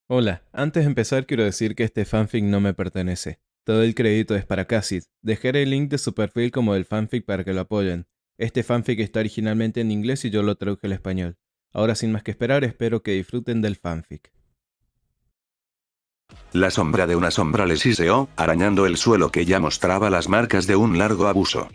Hola, antes de empezar quiero decir que este fanfic no me pertenece. Todo el crédito es para Cassid. Dejaré el link de su perfil como del fanfic para que lo apoyen. Este fanfic está originalmente en inglés y yo lo traduje al español. Ahora sin más que esperar, espero que disfruten del fanfic. La sombra de una sombra le siseó, arañando el suelo que ya mostraba las marcas de un largo abuso.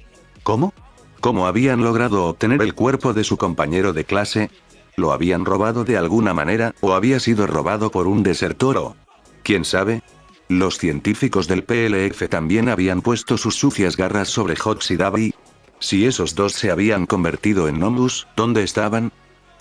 ¿Cómo? ¿Cómo habían logrado obtener el cuerpo de su compañero de clase? ¿Lo habían robado de alguna manera o había sido robado por un desertor o... ¿Quién sabe? Los científicos del PLF también habían puesto sus sucias garras sobre Hobbs y Davy. Si esos dos se habían convertido en Nombus, ¿dónde estaban?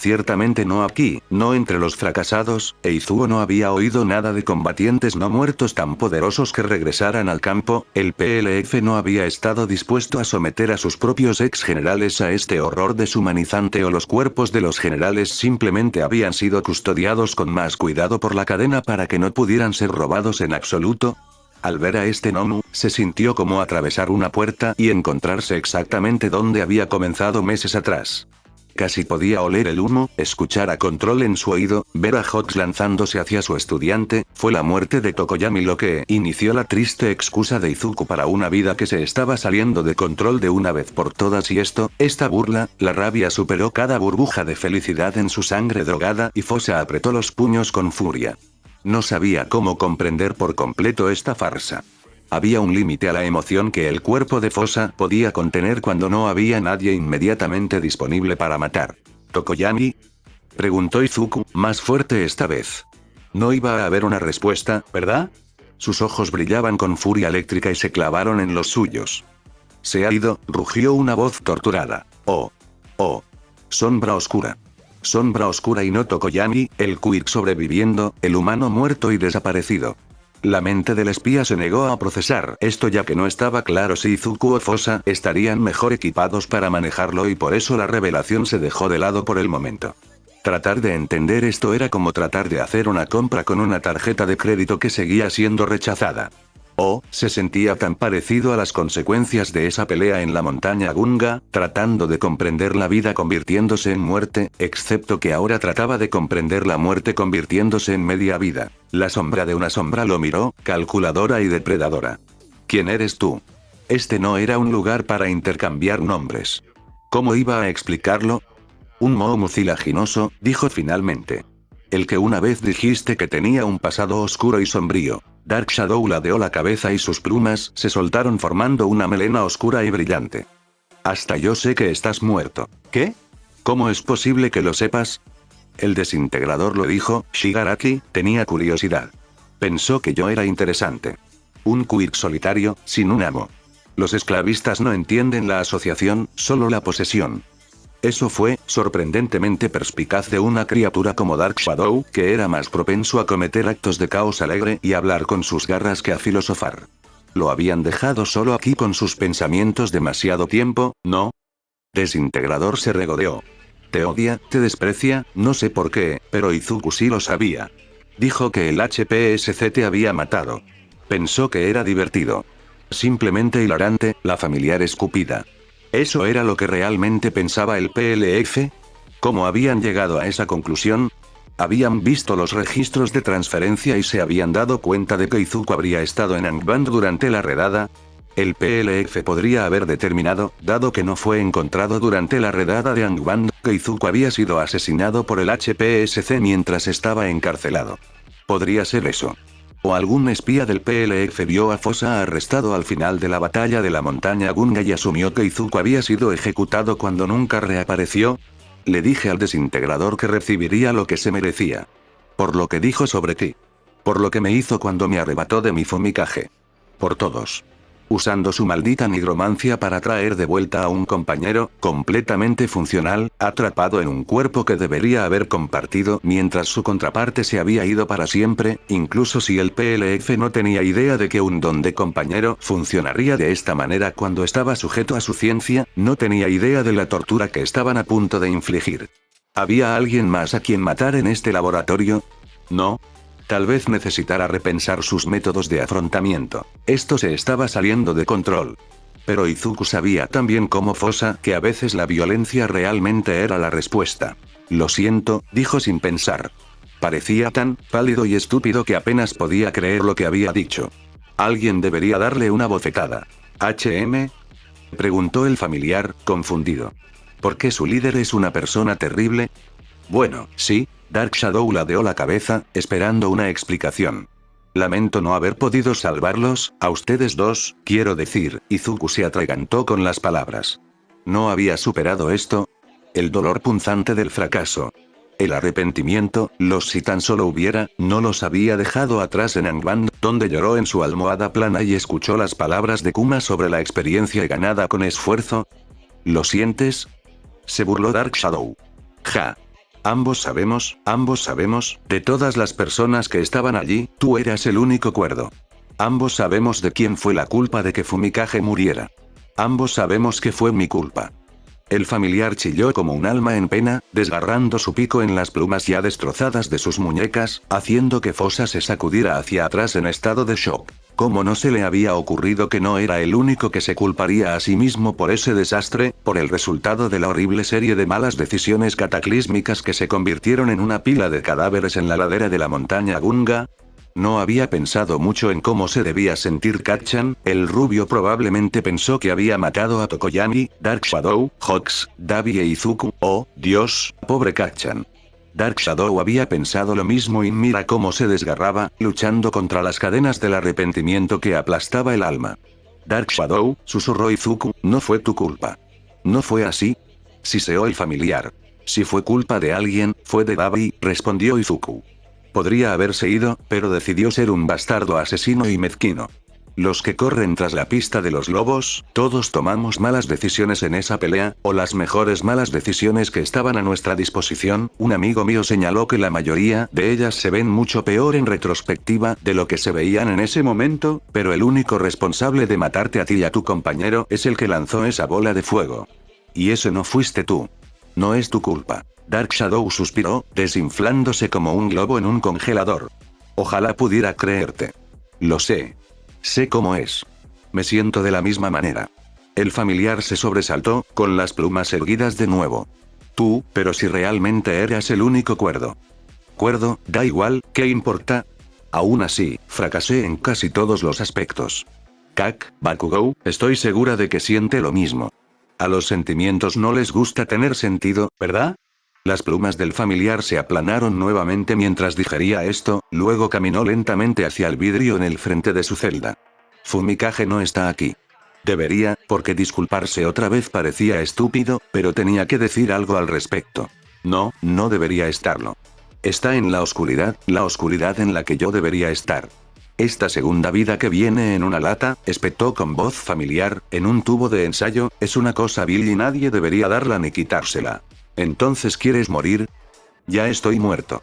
Ciertamente no aquí, no entre los fracasados, e Izuo no había oído nada de combatientes no muertos tan poderosos que regresaran al campo. El PLF no había estado dispuesto a someter a sus propios ex generales a este horror deshumanizante, o los cuerpos de los generales simplemente habían sido custodiados con más cuidado por la cadena para que no pudieran ser robados en absoluto. Al ver a este Nomu, se sintió como atravesar una puerta y encontrarse exactamente donde había comenzado meses atrás. Casi podía oler el humo, escuchar a Control en su oído, ver a Hawks lanzándose hacia su estudiante. Fue la muerte de Tokoyami lo que inició la triste excusa de Izuku para una vida que se estaba saliendo de control de una vez por todas, y esta burla, la rabia superó cada burbuja de felicidad en su sangre drogada y Fosa apretó los puños con furia. No sabía cómo comprender por completo esta farsa. Había un límite a la emoción que el cuerpo de Fosa podía contener cuando no había nadie inmediatamente disponible para matar. ¿Tokoyami? Preguntó Izuku, más fuerte esta vez. No iba a haber una respuesta, ¿verdad? Sus ojos brillaban con furia eléctrica y se clavaron en los suyos. Se ha ido, rugió una voz torturada. Oh. Oh. Sombra oscura. Sombra oscura y no Tokoyami, el Quick sobreviviendo, el humano muerto y desaparecido. La mente del espía se negó a procesar esto, ya que no estaba claro si Izuku o Fosa estarían mejor equipados para manejarlo, y por eso la revelación se dejó de lado por el momento. Tratar de entender esto era como tratar de hacer una compra con una tarjeta de crédito que seguía siendo rechazada. Se sentía tan parecido a las consecuencias de esa pelea en la montaña Gunga, tratando de comprender la vida convirtiéndose en muerte, excepto que ahora trataba de comprender la muerte convirtiéndose en media vida. La sombra de una sombra lo miró, calculadora y depredadora. ¿Quién eres tú? Este no era un lugar para intercambiar nombres. ¿Cómo iba a explicarlo? Un moho mucilaginoso, dijo finalmente. El que una vez dijiste que tenía un pasado oscuro y sombrío. Dark Shadow ladeó la cabeza y sus plumas se soltaron formando una melena oscura y brillante. Hasta yo sé que estás muerto. ¿Qué? ¿Cómo es posible que lo sepas? El desintegrador lo dijo. Shigaraki tenía curiosidad. Pensó que yo era interesante. Un Quick solitario, sin un amo. Los esclavistas no entienden la asociación, solo la posesión. Eso fue, sorprendentemente perspicaz de una criatura como Dark Shadow, que era más propenso a cometer actos de caos alegre y hablar con sus garras que a filosofar. ¿Lo habían dejado solo aquí con sus pensamientos demasiado tiempo, no? Desintegrador se regodeó. Te odia, te desprecia, no sé por qué, pero Izuku sí lo sabía. Dijo que el HPSC te había matado. Pensó que era divertido. Simplemente hilarante, la familiar escupida. ¿Eso era lo que realmente pensaba el PLF? ¿Cómo habían llegado a esa conclusión? Habían visto los registros de transferencia y se habían dado cuenta de que Izuku habría estado en Angband durante la redada. El PLF podría haber determinado, dado que no fue encontrado durante la redada de Angband, que Izuku había sido asesinado por el HPSC mientras estaba encarcelado. Podría ser eso. O algún espía del PLF vio a Fosa arrestado al final de la batalla de la montaña Gunga y asumió que Izuku había sido ejecutado cuando nunca reapareció. Le dije al desintegrador que recibiría lo que se merecía. Por lo que dijo sobre ti. Por lo que me hizo cuando me arrebató de mi fumikaje. Por todos. Usando su maldita nigromancia para traer de vuelta a un compañero, completamente funcional, atrapado en un cuerpo que debería haber compartido mientras su contraparte se había ido para siempre, incluso si el PLF no tenía idea de que un don de compañero funcionaría de esta manera cuando estaba sujeto a su ciencia, no tenía idea de la tortura que estaban a punto de infligir. ¿Había alguien más a quien matar en este laboratorio? No. Tal vez necesitara repensar sus métodos de afrontamiento. Esto se estaba saliendo de control. Pero Izuku sabía tan bien como Fosa que a veces la violencia realmente era la respuesta. Lo siento, dijo sin pensar. Parecía tan pálido y estúpido que apenas podía creer lo que había dicho. Alguien debería darle una bofetada. ¿HM? Preguntó el familiar, confundido. ¿Por qué su líder es una persona terrible? Bueno, sí, Dark Shadow ladeó la cabeza, esperando una explicación. Lamento no haber podido salvarlos, a ustedes dos, quiero decir, Izuku se atragantó con las palabras. ¿No había superado esto? El dolor punzante del fracaso. El arrepentimiento, si tan solo hubiera, no los había dejado atrás en Angband, donde lloró en su almohada plana y escuchó las palabras de Kuma sobre la experiencia ganada con esfuerzo. ¿Lo sientes? Se burló Dark Shadow. Ja. Ambos sabemos, de todas las personas que estaban allí, tú eras el único cuerdo. Ambos sabemos de quién fue la culpa de que Fumikage muriera. Ambos sabemos que fue mi culpa. El familiar chilló como un alma en pena, desgarrando su pico en las plumas ya destrozadas de sus muñecas, haciendo que Fosa se sacudiera hacia atrás en estado de shock. ¿Cómo no se le había ocurrido que no era el único que se culparía a sí mismo por ese desastre, por el resultado de la horrible serie de malas decisiones cataclísmicas que se convirtieron en una pila de cadáveres en la ladera de la montaña Gunga? No había pensado mucho en cómo se debía sentir Kacchan, el rubio probablemente pensó que había matado a Tokoyami, Dark Shadow, Hawks, Dabi e Izuku, oh, Dios, pobre Kacchan. Dark Shadow había pensado lo mismo y mira cómo se desgarraba, luchando contra las cadenas del arrepentimiento que aplastaba el alma. Dark Shadow, susurró Izuku, no fue tu culpa. ¿No fue así? Siseó el familiar. Si fue culpa de alguien, fue de Dabi, respondió Izuku. Podría haberse ido, pero decidió ser un bastardo asesino y mezquino. Los que corren tras la pista de los lobos, todos tomamos malas decisiones en esa pelea, o las mejores malas decisiones que estaban a nuestra disposición. Un amigo mío señaló que la mayoría de ellas se ven mucho peor en retrospectiva de lo que se veían en ese momento, pero el único responsable de matarte a ti y a tu compañero es el que lanzó esa bola de fuego. Y ese no fuiste tú. No es tu culpa. Dark Shadow suspiró, desinflándose como un globo en un congelador. Ojalá pudiera creerte. Lo sé. Sé cómo es. Me siento de la misma manera. El familiar se sobresaltó, con las plumas erguidas de nuevo. Tú, pero si realmente eras el único cuerdo. Cuerdo, da igual, ¿qué importa? Aún así, fracasé en casi todos los aspectos. Bakugou, estoy segura de que siente lo mismo. A los sentimientos no les gusta tener sentido, ¿verdad? Las plumas del familiar se aplanaron nuevamente mientras digería esto, luego caminó lentamente hacia el vidrio en el frente de su celda. Fumikage no está aquí. Debería, porque disculparse otra vez parecía estúpido, pero tenía que decir algo al respecto. No, no debería estarlo. Está en la oscuridad en la que yo debería estar. Esta segunda vida que viene en una lata, espetó con voz familiar, en un tubo de ensayo, es una cosa vil y nadie debería darla ni quitársela. ¿Entonces quieres morir? Ya estoy muerto.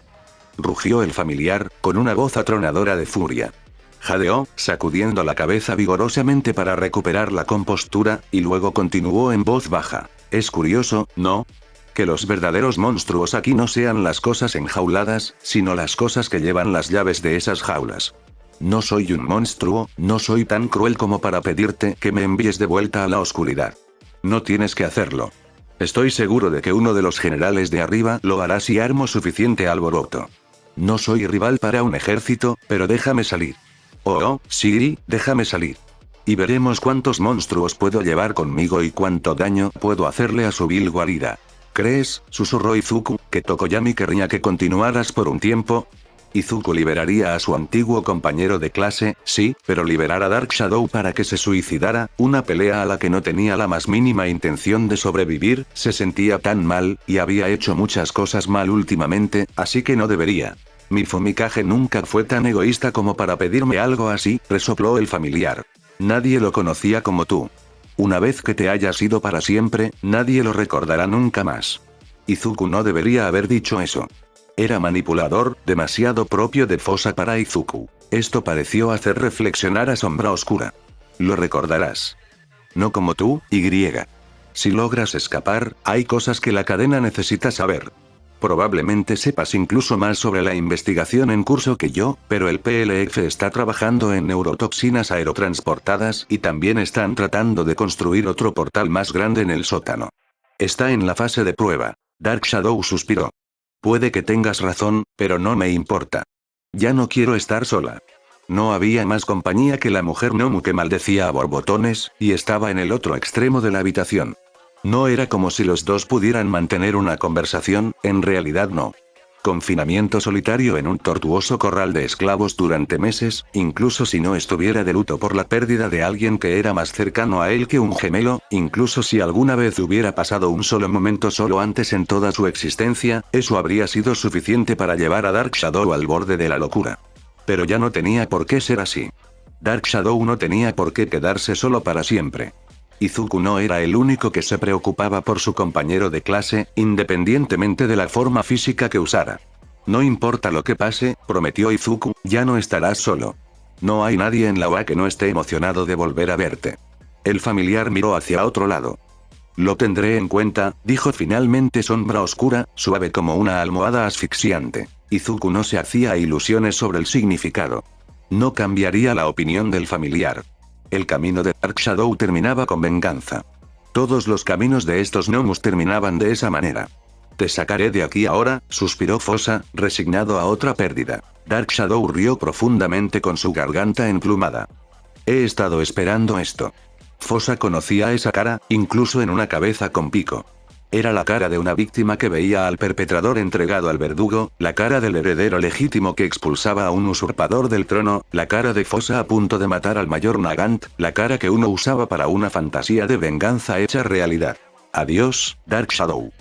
Rugió el familiar, con una voz atronadora de furia. Jadeó, sacudiendo la cabeza vigorosamente para recuperar la compostura, y luego continuó en voz baja. Es curioso, ¿no? Que los verdaderos monstruos aquí no sean las cosas enjauladas, sino las cosas que llevan las llaves de esas jaulas. No soy un monstruo, no soy tan cruel como para pedirte que me envíes de vuelta a la oscuridad. No tienes que hacerlo. Estoy seguro de que uno de los generales de arriba lo hará si armo suficiente alboroto. No soy rival para un ejército, pero déjame salir. Oh, sí, déjame salir. Y veremos cuántos monstruos puedo llevar conmigo y cuánto daño puedo hacerle a su vil guarida. ¿Crees, susurró Izuku, que Tokoyami querría que continuaras por un tiempo? Izuku liberaría a su antiguo compañero de clase, sí, pero liberar a Dark Shadow para que se suicidara, una pelea a la que no tenía la más mínima intención de sobrevivir, se sentía tan mal, y había hecho muchas cosas mal últimamente, así que no debería. Mi Fumikage nunca fue tan egoísta como para pedirme algo así, resopló el familiar. Nadie lo conocía como tú. Una vez que te hayas ido para siempre, nadie lo recordará nunca más. Izuku no debería haber dicho eso. Era manipulador, demasiado propio de Fosa para Izuku. Esto pareció hacer reflexionar a Sombra Oscura. Lo recordarás. No como tú, Y. Si logras escapar, hay cosas que la cadena necesita saber. Probablemente sepas incluso más sobre la investigación en curso que yo, pero el PLF está trabajando en neurotoxinas aerotransportadas y también están tratando de construir otro portal más grande en el sótano. Está en la fase de prueba. Dark Shadow suspiró. Puede que tengas razón, pero no me importa. Ya no quiero estar sola. No había más compañía que la mujer gnomo que maldecía a borbotones, y estaba en el otro extremo de la habitación. No era como si los dos pudieran mantener una conversación, en realidad no. Confinamiento solitario en un tortuoso corral de esclavos durante meses, incluso si no estuviera de luto por la pérdida de alguien que era más cercano a él que un gemelo, incluso si alguna vez hubiera pasado un solo momento solo antes en toda su existencia, eso habría sido suficiente para llevar a Dark Shadow al borde de la locura. Pero ya no tenía por qué ser así. Dark Shadow no tenía por qué quedarse solo para siempre. Izuku no era el único que se preocupaba por su compañero de clase, independientemente de la forma física que usara. No importa lo que pase, prometió Izuku, ya no estarás solo. No hay nadie en la UA que no esté emocionado de volver a verte. El familiar miró hacia otro lado. Lo tendré en cuenta, dijo finalmente Sombra Oscura, suave como una almohada asfixiante. Izuku no se hacía ilusiones sobre el significado. No cambiaría la opinión del familiar. El camino de Dark Shadow terminaba con venganza. Todos los caminos de estos gnomos terminaban de esa manera. Te sacaré de aquí ahora, suspiró Fosa, resignado a otra pérdida. Dark Shadow rió profundamente con su garganta emplumada. He estado esperando esto. Fosa conocía esa cara, incluso en una cabeza con pico. Era la cara de una víctima que veía al perpetrador entregado al verdugo, la cara del heredero legítimo que expulsaba a un usurpador del trono, la cara de Fosa a punto de matar al mayor Nagant, la cara que uno usaba para una fantasía de venganza hecha realidad. Adiós, Dark Shadow.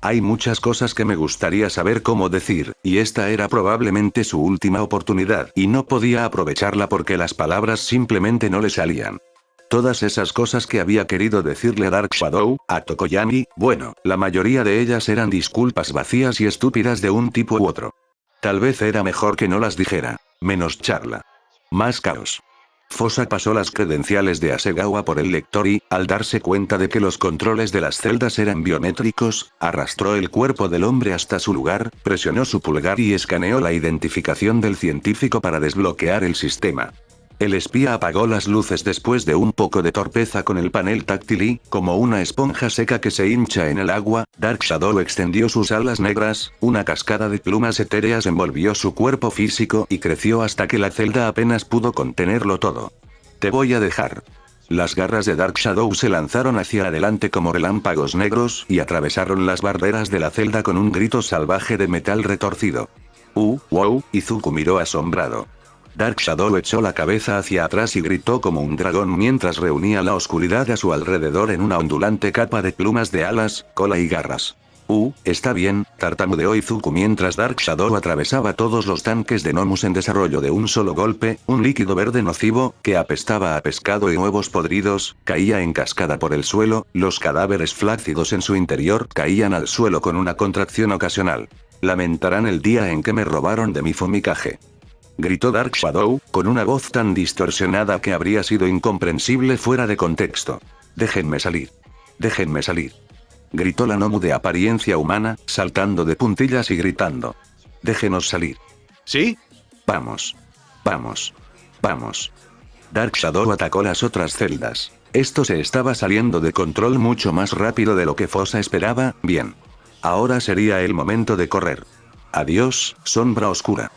Hay muchas cosas que me gustaría saber cómo decir, y esta era probablemente su última oportunidad, y no podía aprovecharla porque las palabras simplemente no le salían. Todas esas cosas que había querido decirle a Dark Shadow, a Tokoyami, bueno, la mayoría de ellas eran disculpas vacías y estúpidas de un tipo u otro. Tal vez era mejor que no las dijera. Menos charla. Más caos. Fosa pasó las credenciales de Asegawa por el lector y, al darse cuenta de que los controles de las celdas eran biométricos, arrastró el cuerpo del hombre hasta su lugar, presionó su pulgar y escaneó la identificación del científico para desbloquear el sistema. El espía apagó las luces después de un poco de torpeza con el panel táctil y, como una esponja seca que se hincha en el agua, Dark Shadow extendió sus alas negras, una cascada de plumas etéreas envolvió su cuerpo físico y creció hasta que la celda apenas pudo contenerlo todo. Te voy a dejar. Las garras de Dark Shadow se lanzaron hacia adelante como relámpagos negros y atravesaron las barreras de la celda con un grito salvaje de metal retorcido. Wow, Izuku miró asombrado. Dark Shadow echó la cabeza hacia atrás y gritó como un dragón mientras reunía la oscuridad a su alrededor en una ondulante capa de plumas de alas, cola y garras. Está bien, tartamudeó Izuku mientras Dark Shadow atravesaba todos los tanques de gnomos en desarrollo de un solo golpe, un líquido verde nocivo, que apestaba a pescado y huevos podridos, caía en cascada por el suelo, los cadáveres flácidos en su interior caían al suelo con una contracción ocasional. Lamentarán el día en que me robaron de mi fumikaje. Gritó Dark Shadow, con una voz tan distorsionada que habría sido incomprensible fuera de contexto. Déjenme salir. Déjenme salir. Gritó la gnomo de apariencia humana, saltando de puntillas y gritando. Déjenos salir. ¿Sí? Vamos. Vamos. Vamos. Dark Shadow atacó las otras celdas. Esto se estaba saliendo de control mucho más rápido de lo que Fosa esperaba, bien. Ahora sería el momento de correr. Adiós, sombra oscura.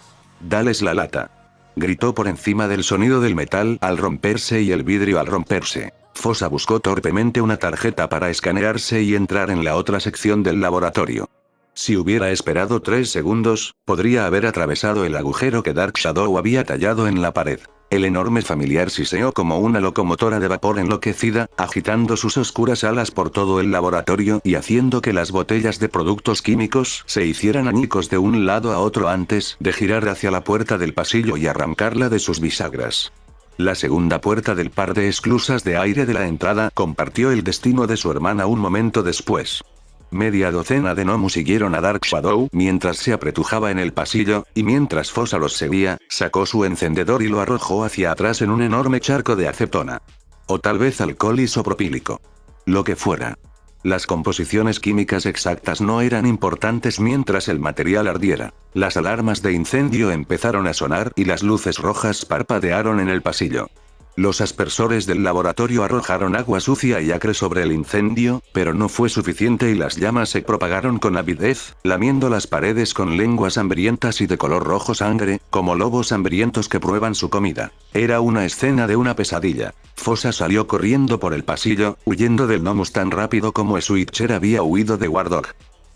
Dales la lata. Gritó por encima del sonido del metal al romperse y el vidrio al romperse. Fosa buscó torpemente una tarjeta para escanearse y entrar en la otra sección del laboratorio. Si hubiera esperado 3 segundos, podría haber atravesado el agujero que Dark Shadow había tallado en la pared. El enorme familiar siseó como una locomotora de vapor enloquecida, agitando sus oscuras alas por todo el laboratorio y haciendo que las botellas de productos químicos se hicieran añicos de un lado a otro antes de girar hacia la puerta del pasillo y arrancarla de sus bisagras. La segunda puerta del par de esclusas de aire de la entrada compartió el destino de su hermana un momento después. Media docena de gnomos siguieron a Dark Shadow mientras se apretujaba en el pasillo, y mientras Fosa los seguía, sacó su encendedor y lo arrojó hacia atrás en un enorme charco de acetona. O tal vez alcohol isopropílico. Lo que fuera. Las composiciones químicas exactas no eran importantes mientras el material ardiera. Las alarmas de incendio empezaron a sonar y las luces rojas parpadearon en el pasillo. Los aspersores del laboratorio arrojaron agua sucia y acre sobre el incendio, pero no fue suficiente y las llamas se propagaron con avidez, lamiendo las paredes con lenguas hambrientas y de color rojo sangre, como lobos hambrientos que prueban su comida. Era una escena de una pesadilla. Fosa salió corriendo por el pasillo, huyendo del Gnomus tan rápido como Switcher había huido de Wardog.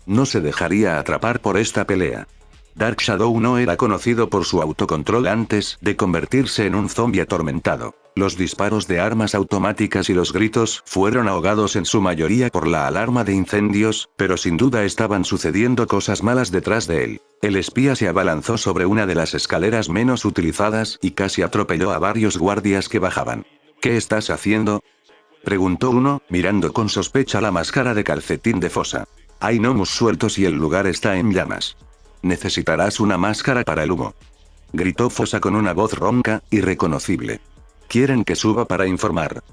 No se dejaría atrapar por esta pelea. Dark Shadow no era conocido por su autocontrol antes de convertirse en un zombie atormentado. Los disparos de armas automáticas y los gritos fueron ahogados en su mayoría por la alarma de incendios, pero sin duda estaban sucediendo cosas malas detrás de él. El espía se abalanzó sobre una de las escaleras menos utilizadas y casi atropelló a varios guardias que bajaban. ¿Qué estás haciendo?, preguntó uno, mirando con sospecha la máscara de calcetín de Fosa. Hay gnomos sueltos y el lugar está en llamas. Necesitarás una máscara para el humo, gritó Fosa con una voz ronca, irreconocible. Quieren que suba para informar,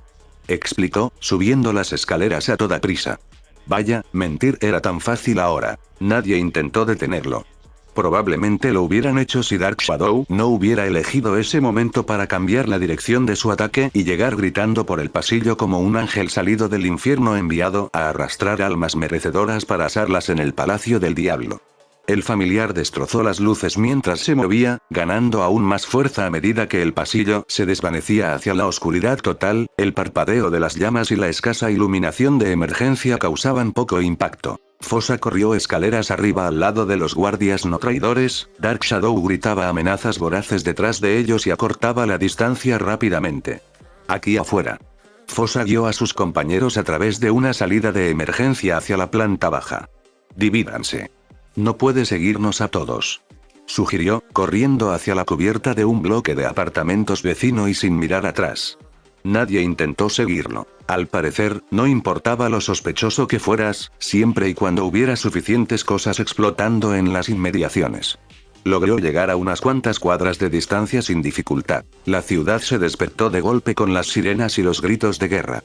explicó, subiendo las escaleras a toda prisa. Vaya, mentir era tan fácil ahora. Nadie intentó detenerlo. Probablemente lo hubieran hecho si Dark Shadow no hubiera elegido ese momento para cambiar la dirección de su ataque y llegar gritando por el pasillo como un ángel salido del infierno enviado a arrastrar almas merecedoras para asarlas en el palacio del diablo. El familiar destrozó las luces mientras se movía, ganando aún más fuerza a medida que el pasillo se desvanecía hacia la oscuridad total. El parpadeo de las llamas y la escasa iluminación de emergencia causaban poco impacto. Fosa corrió escaleras arriba al lado de los guardias no traidores. Dark Shadow gritaba amenazas voraces detrás de ellos y acortaba la distancia rápidamente. Aquí afuera. Fosa guió a sus compañeros a través de una salida de emergencia hacia la planta baja. Divídanse. No puede seguirnos a todos, sugirió, corriendo hacia la cubierta de un bloque de apartamentos vecino y sin mirar atrás. Nadie intentó seguirlo. Al parecer, no importaba lo sospechoso que fueras, siempre y cuando hubiera suficientes cosas explotando en las inmediaciones. Logró llegar a unas cuantas cuadras de distancia sin dificultad. La ciudad se despertó de golpe con las sirenas y los gritos de guerra.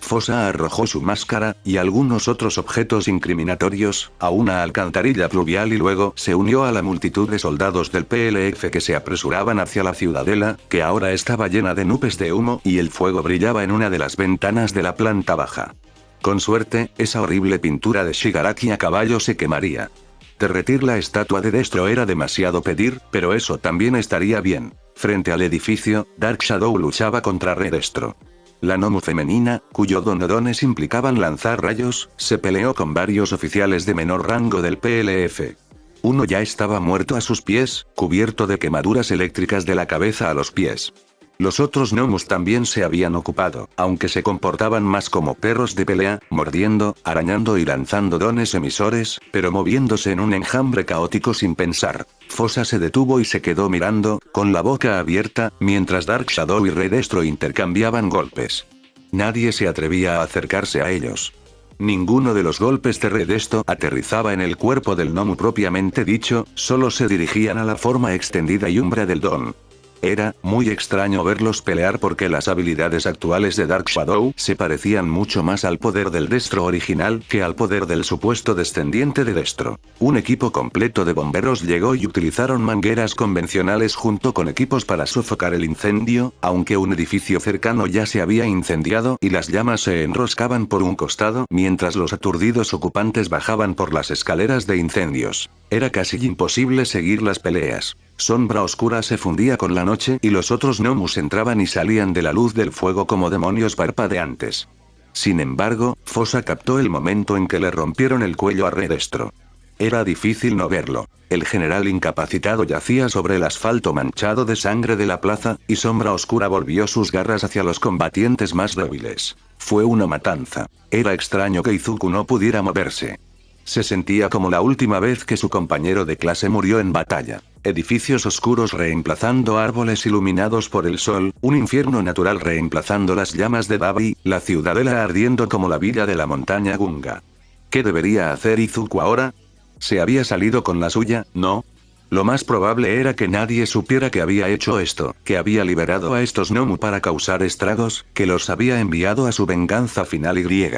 Fosa arrojó su máscara, y algunos otros objetos incriminatorios, a una alcantarilla pluvial y luego se unió a la multitud de soldados del PLF que se apresuraban hacia la ciudadela, que ahora estaba llena de nubes de humo y el fuego brillaba en una de las ventanas de la planta baja. Con suerte, esa horrible pintura de Shigaraki a caballo se quemaría. Derretir la estatua de Destro era demasiado pedir, pero eso también estaría bien. Frente al edificio, Dark Shadow luchaba contra Redestro. La gnomo femenina, cuyo dones implicaban lanzar rayos, se peleó con varios oficiales de menor rango del PLF. Uno ya estaba muerto a sus pies, cubierto de quemaduras eléctricas de la cabeza a los pies. Los otros gnomos también se habían ocupado, aunque se comportaban más como perros de pelea, mordiendo, arañando y lanzando dones emisores, pero moviéndose en un enjambre caótico sin pensar. Fosa se detuvo y se quedó mirando, con la boca abierta, mientras Dark Shadow y Redestro intercambiaban golpes. Nadie se atrevía a acercarse a ellos. Ninguno de los golpes de Redestro aterrizaba en el cuerpo del gnomo propiamente dicho, solo se dirigían a la forma extendida y umbra del don. Era muy extraño verlos pelear porque las habilidades actuales de Dark Shadow se parecían mucho más al poder del Destro original que al poder del supuesto descendiente de Destro. Un equipo completo de bomberos llegó y utilizaron mangueras convencionales junto con equipos para sofocar el incendio, aunque un edificio cercano ya se había incendiado y las llamas se enroscaban por un costado mientras los aturdidos ocupantes bajaban por las escaleras de incendios. Era casi imposible seguir las peleas. Sombra oscura se fundía con la noche y los otros gnomus entraban y salían de la luz del fuego como demonios parpadeantes. Sin embargo, Fosa captó el momento en que le rompieron el cuello a Redestro. Era difícil no verlo. El general incapacitado yacía sobre el asfalto manchado de sangre de la plaza, y Sombra oscura volvió sus garras hacia los combatientes más débiles. Fue una matanza. Era extraño que Izuku no pudiera moverse. Se sentía como la última vez que su compañero de clase murió en batalla. Edificios oscuros reemplazando árboles iluminados por el sol, un infierno natural reemplazando las llamas de Dabi, la ciudadela ardiendo como la villa de la montaña Gunga. ¿Qué debería hacer Izuku ahora? ¿Se había salido con la suya? No. Lo más probable era que nadie supiera que había hecho esto, que había liberado a estos gnomu para causar estragos, que los había enviado a su venganza final y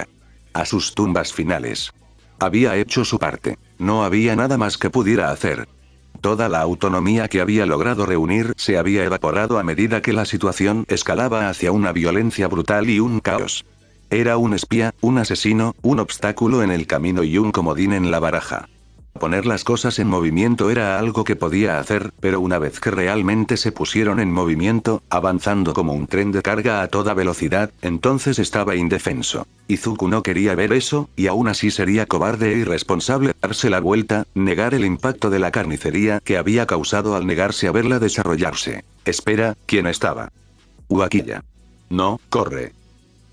a sus tumbas finales. Había hecho su parte. No había nada más que pudiera hacer. Toda la autonomía que había logrado reunir se había evaporado a medida que la situación escalaba hacia una violencia brutal y un caos. Era un espía, un asesino, un obstáculo en el camino y un comodín en la baraja. Poner las cosas en movimiento era algo que podía hacer, pero una vez que realmente se pusieron en movimiento, avanzando como un tren de carga a toda velocidad, entonces estaba indefenso. Izuku no quería ver eso, y aún así sería cobarde e irresponsable darse la vuelta, negar el impacto de la carnicería que había causado al negarse a verla desarrollarse. Espera, ¿quién estaba? Uakiya. No, corre.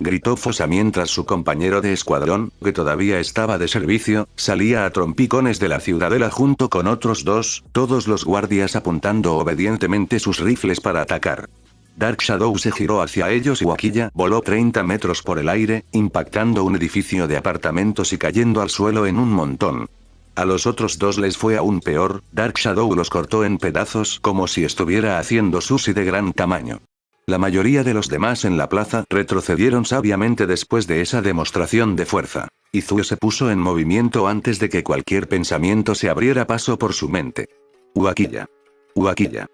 Gritó Fosa mientras su compañero de escuadrón, que todavía estaba de servicio, salía a trompicones de la ciudadela junto con otros dos, todos los guardias apuntando obedientemente sus rifles para atacar. Dark Shadow se giró hacia ellos y Uakiya voló 30 metros por el aire, impactando un edificio de apartamentos y cayendo al suelo en un montón. A los otros dos les fue aún peor, Dark Shadow los cortó en pedazos como si estuviera haciendo sushi de gran tamaño. La mayoría de los demás en la plaza retrocedieron sabiamente después de esa demostración de fuerza. Izuku se puso en movimiento antes de que cualquier pensamiento se abriera paso por su mente. Uakiya. Uakiya.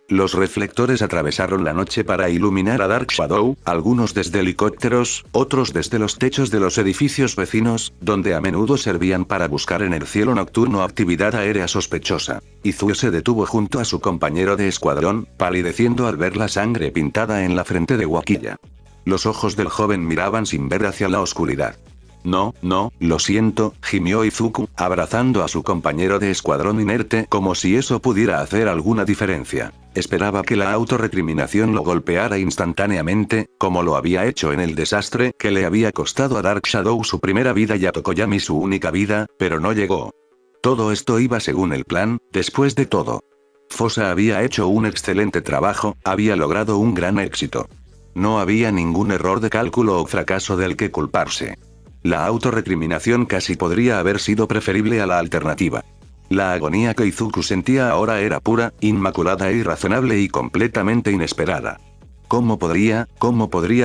Los reflectores atravesaron la noche para iluminar a Dark Shadow, algunos desde helicópteros, otros desde los techos de los edificios vecinos, donde a menudo servían para buscar en el cielo nocturno actividad aérea sospechosa. Izuku se detuvo junto a su compañero de escuadrón, palideciendo al ver la sangre pintada en la frente de Uakiya. Los ojos del joven miraban sin ver hacia la oscuridad. No, lo siento, gimió Izuku, abrazando a su compañero de escuadrón inerte como si eso pudiera hacer alguna diferencia. Esperaba que la autorrecriminación lo golpeara instantáneamente, como lo había hecho en el desastre que le había costado a Dark Shadow su primera vida y a Tokoyami su única vida, pero no llegó. Todo esto iba según el plan, después de todo. Fosa había hecho un excelente trabajo, había logrado un gran éxito. No había ningún error de cálculo o fracaso del que culparse. La autorrecriminación casi podría haber sido preferible a la alternativa. La agonía que Izuku sentía ahora era pura, inmaculada e irrazonable y completamente inesperada. ¿Cómo podría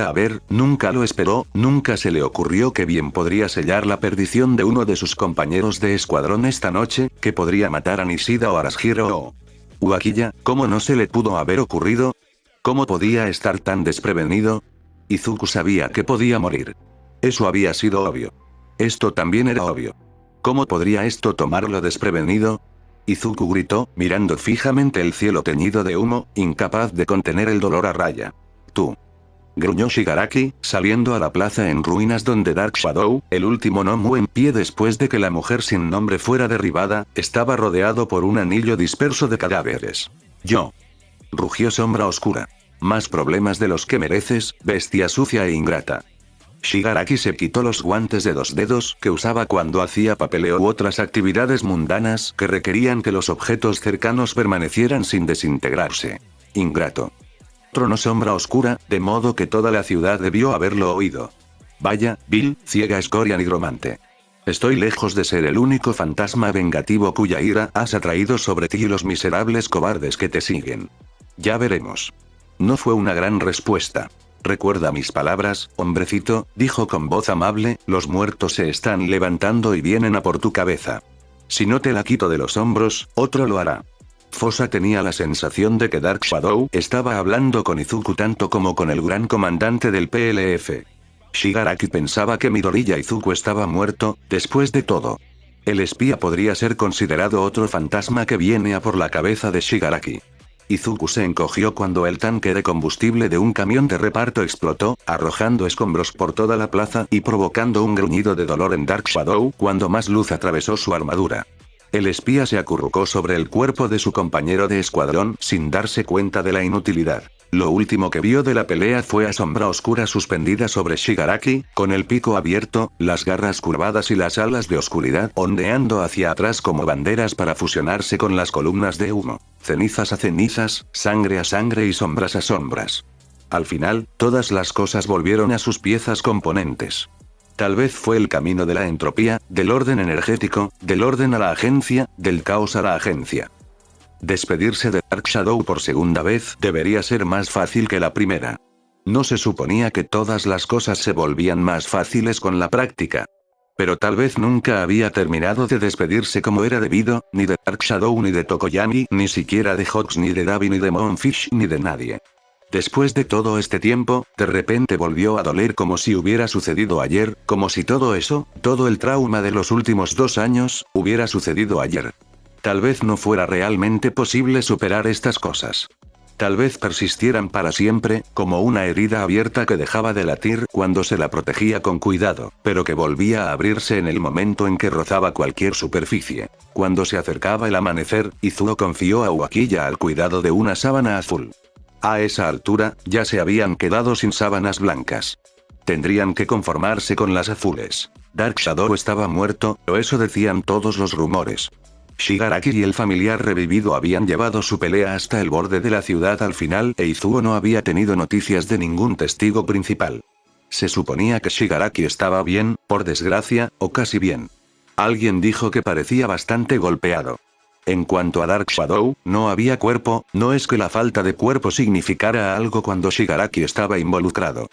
haber? Nunca lo esperó, nunca se le ocurrió que bien podría sellar la perdición de uno de sus compañeros de escuadrón esta noche, que podría matar a Nishida o Arashiro o Uakiya. ¿Cómo no se le pudo haber ocurrido? ¿Cómo podía estar tan desprevenido? Izuku sabía que podía morir. Eso había sido obvio. Esto también era obvio. ¿Cómo podría esto tomarlo desprevenido? Izuku gritó, mirando fijamente el cielo teñido de humo, incapaz de contener el dolor a raya. Tú. Gruñó Shigaraki, saliendo a la plaza en ruinas donde Dark Shadow, el último Nomu en pie después de que la mujer sin nombre fuera derribada, estaba rodeado por un anillo disperso de cadáveres. Yo. Rugió Sombra Oscura. Más problemas de los que mereces, bestia sucia e ingrata. Shigaraki se quitó los guantes de 2 dedos que usaba cuando hacía papeleo u otras actividades mundanas que requerían que los objetos cercanos permanecieran sin desintegrarse. Ingrato. Tronó Sombra Oscura, de modo que toda la ciudad debió haberlo oído. Vaya, vil, ciega escoria nigromante. Estoy lejos de ser el único fantasma vengativo cuya ira has atraído sobre ti y los miserables cobardes que te siguen. Ya veremos. No fue una gran respuesta. Recuerda mis palabras, hombrecito, dijo con voz amable, los muertos se están levantando y vienen a por tu cabeza. Si no te la quito de los hombros, otro lo hará. Fosa tenía la sensación de que Dark Shadow estaba hablando con Izuku tanto como con el gran comandante del PLF. Shigaraki pensaba que Midoriya Izuku estaba muerto, después de todo. El espía podría ser considerado otro fantasma que viene a por la cabeza de Shigaraki. Izuku se encogió cuando el tanque de combustible de un camión de reparto explotó, arrojando escombros por toda la plaza y provocando un gruñido de dolor en Dark Shadow cuando más luz atravesó su armadura. El espía se acurrucó sobre el cuerpo de su compañero de escuadrón sin darse cuenta de la inutilidad. Lo último que vio de la pelea fue a Sombra Oscura suspendida sobre Shigaraki, con el pico abierto, las garras curvadas y las alas de oscuridad ondeando hacia atrás como banderas para fusionarse con las columnas de humo. Cenizas a cenizas, sangre a sangre y sombras a sombras. Al final, todas las cosas volvieron a sus piezas componentes. Tal vez fue el camino de la entropía, del orden energético, del orden a la agencia, del caos a la agencia. Despedirse de Dark Shadow por segunda vez debería ser más fácil que la primera. ¿No se suponía que todas las cosas se volvían más fáciles con la práctica? Pero tal vez nunca había terminado de despedirse como era debido, ni de Dark Shadow ni de Tokoyami, ni siquiera de Hawks ni de Davi ni de Moonfish ni de nadie. Después de todo este tiempo, de repente volvió a doler como si hubiera sucedido ayer, como si todo eso, todo el trauma de los últimos 2 años, hubiera sucedido ayer. Tal vez no fuera realmente posible superar estas cosas. Tal vez persistieran para siempre, como una herida abierta que dejaba de latir cuando se la protegía con cuidado, pero que volvía a abrirse en el momento en que rozaba cualquier superficie. Cuando se acercaba el amanecer, Izuo confió a Uakiya al cuidado de una sábana azul. A esa altura, ya se habían quedado sin sábanas blancas. Tendrían que conformarse con las azules. Dark Shadow estaba muerto, o eso decían todos los rumores. Shigaraki y el familiar revivido habían llevado su pelea hasta el borde de la ciudad al final e Izuo no había tenido noticias de ningún testigo principal. Se suponía que Shigaraki estaba bien, por desgracia, o casi bien. Alguien dijo que parecía bastante golpeado. En cuanto a Dark Shadow, no había cuerpo, no es que la falta de cuerpo significara algo cuando Shigaraki estaba involucrado.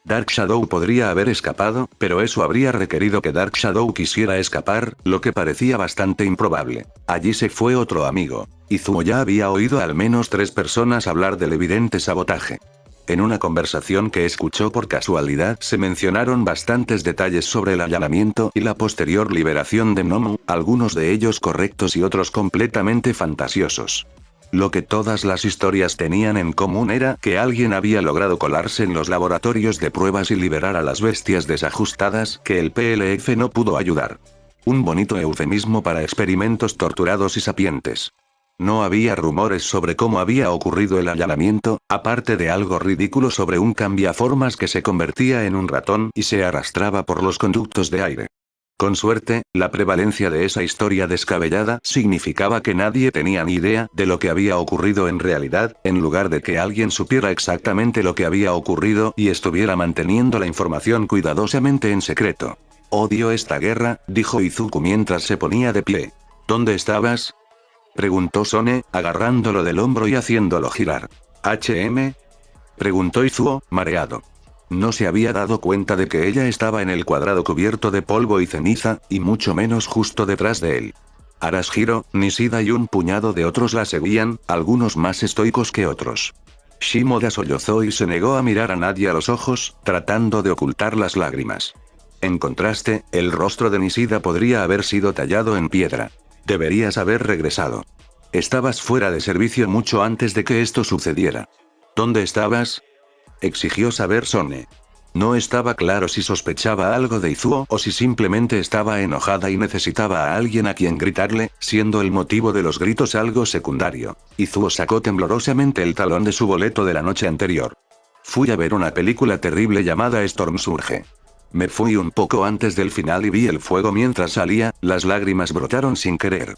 Dark Shadow podría haber escapado, pero eso habría requerido que Dark Shadow quisiera escapar, lo que parecía bastante improbable. Allí se fue otro amigo. Izuo ya había oído al menos 3 personas hablar del evidente sabotaje. En una conversación que escuchó por casualidad se mencionaron bastantes detalles sobre el allanamiento y la posterior liberación de Nomu, algunos de ellos correctos y otros completamente fantasiosos. Lo que todas las historias tenían en común era que alguien había logrado colarse en los laboratorios de pruebas y liberar a las bestias desajustadas que el PLF no pudo ayudar. Un bonito eufemismo para experimentos torturados y sapientes. No había rumores sobre cómo había ocurrido el allanamiento, aparte de algo ridículo sobre un cambiaformas que se convertía en un ratón y se arrastraba por los conductos de aire. Con suerte, la prevalencia de esa historia descabellada significaba que nadie tenía ni idea de lo que había ocurrido en realidad, en lugar de que alguien supiera exactamente lo que había ocurrido y estuviera manteniendo la información cuidadosamente en secreto. Odio esta guerra, dijo Izuku mientras se ponía de pie. ¿Dónde estabas?, preguntó Sone, agarrándolo del hombro y haciéndolo girar. ¿HM? Preguntó Izuo, mareado. No se había dado cuenta de que ella estaba en el cuadrado cubierto de polvo y ceniza, y mucho menos justo detrás de él. Arashiro, Nishida y un puñado de otros la seguían, algunos más estoicos que otros. Shimoda sollozó y se negó a mirar a nadie a los ojos, tratando de ocultar las lágrimas. En contraste, el rostro de Nishida podría haber sido tallado en piedra. Deberías haber regresado. Estabas fuera de servicio mucho antes de que esto sucediera. ¿Dónde estabas?, exigió saber Sone. No estaba claro si sospechaba algo de Izuo o si simplemente estaba enojada y necesitaba a alguien a quien gritarle, siendo el motivo de los gritos algo secundario. Izuo sacó temblorosamente el talón de su boleto de la noche anterior. Fui a ver una película terrible llamada Storm Surge. Me fui un poco antes del final y vi el fuego mientras salía, las lágrimas brotaron sin querer.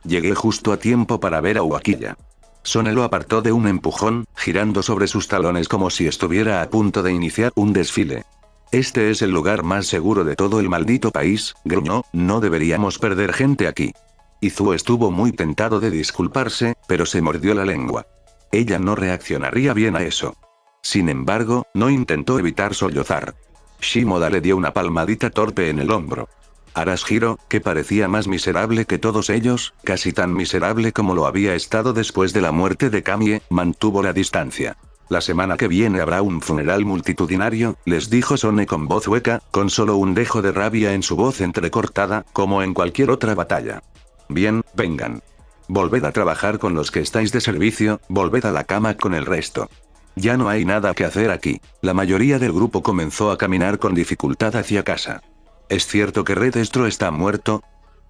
Llegué justo a tiempo para ver a Uakiya. Sone lo apartó de un empujón, girando sobre sus talones como si estuviera a punto de iniciar un desfile. Este es el lugar más seguro de todo el maldito país, gruñó, no deberíamos perder gente aquí. Izuo estuvo muy tentado de disculparse, pero se mordió la lengua. Ella no reaccionaría bien a eso. Sin embargo, no intentó evitar sollozar. Shimoda le dio una palmadita torpe en el hombro. Arashiro, que parecía más miserable que todos ellos, casi tan miserable como lo había estado después de la muerte de Kamie, mantuvo la distancia. La semana que viene habrá un funeral multitudinario, les dijo Sone con voz hueca, con solo un dejo de rabia en su voz entrecortada, como en cualquier otra batalla. Bien, vengan. Volved a trabajar con los que estáis de servicio, volved a la cama con el resto. Ya no hay nada que hacer aquí. La mayoría del grupo comenzó a caminar con dificultad hacia casa. ¿Es cierto que Red Estro está muerto?,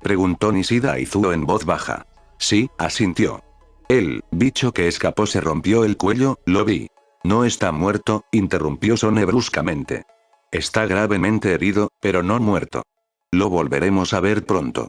preguntó Nishida a Izuo en voz baja. Sí, asintió. El bicho que escapó se rompió el cuello, lo vi. No está muerto, interrumpió Sone bruscamente. Está gravemente herido, pero no muerto. Lo volveremos a ver pronto.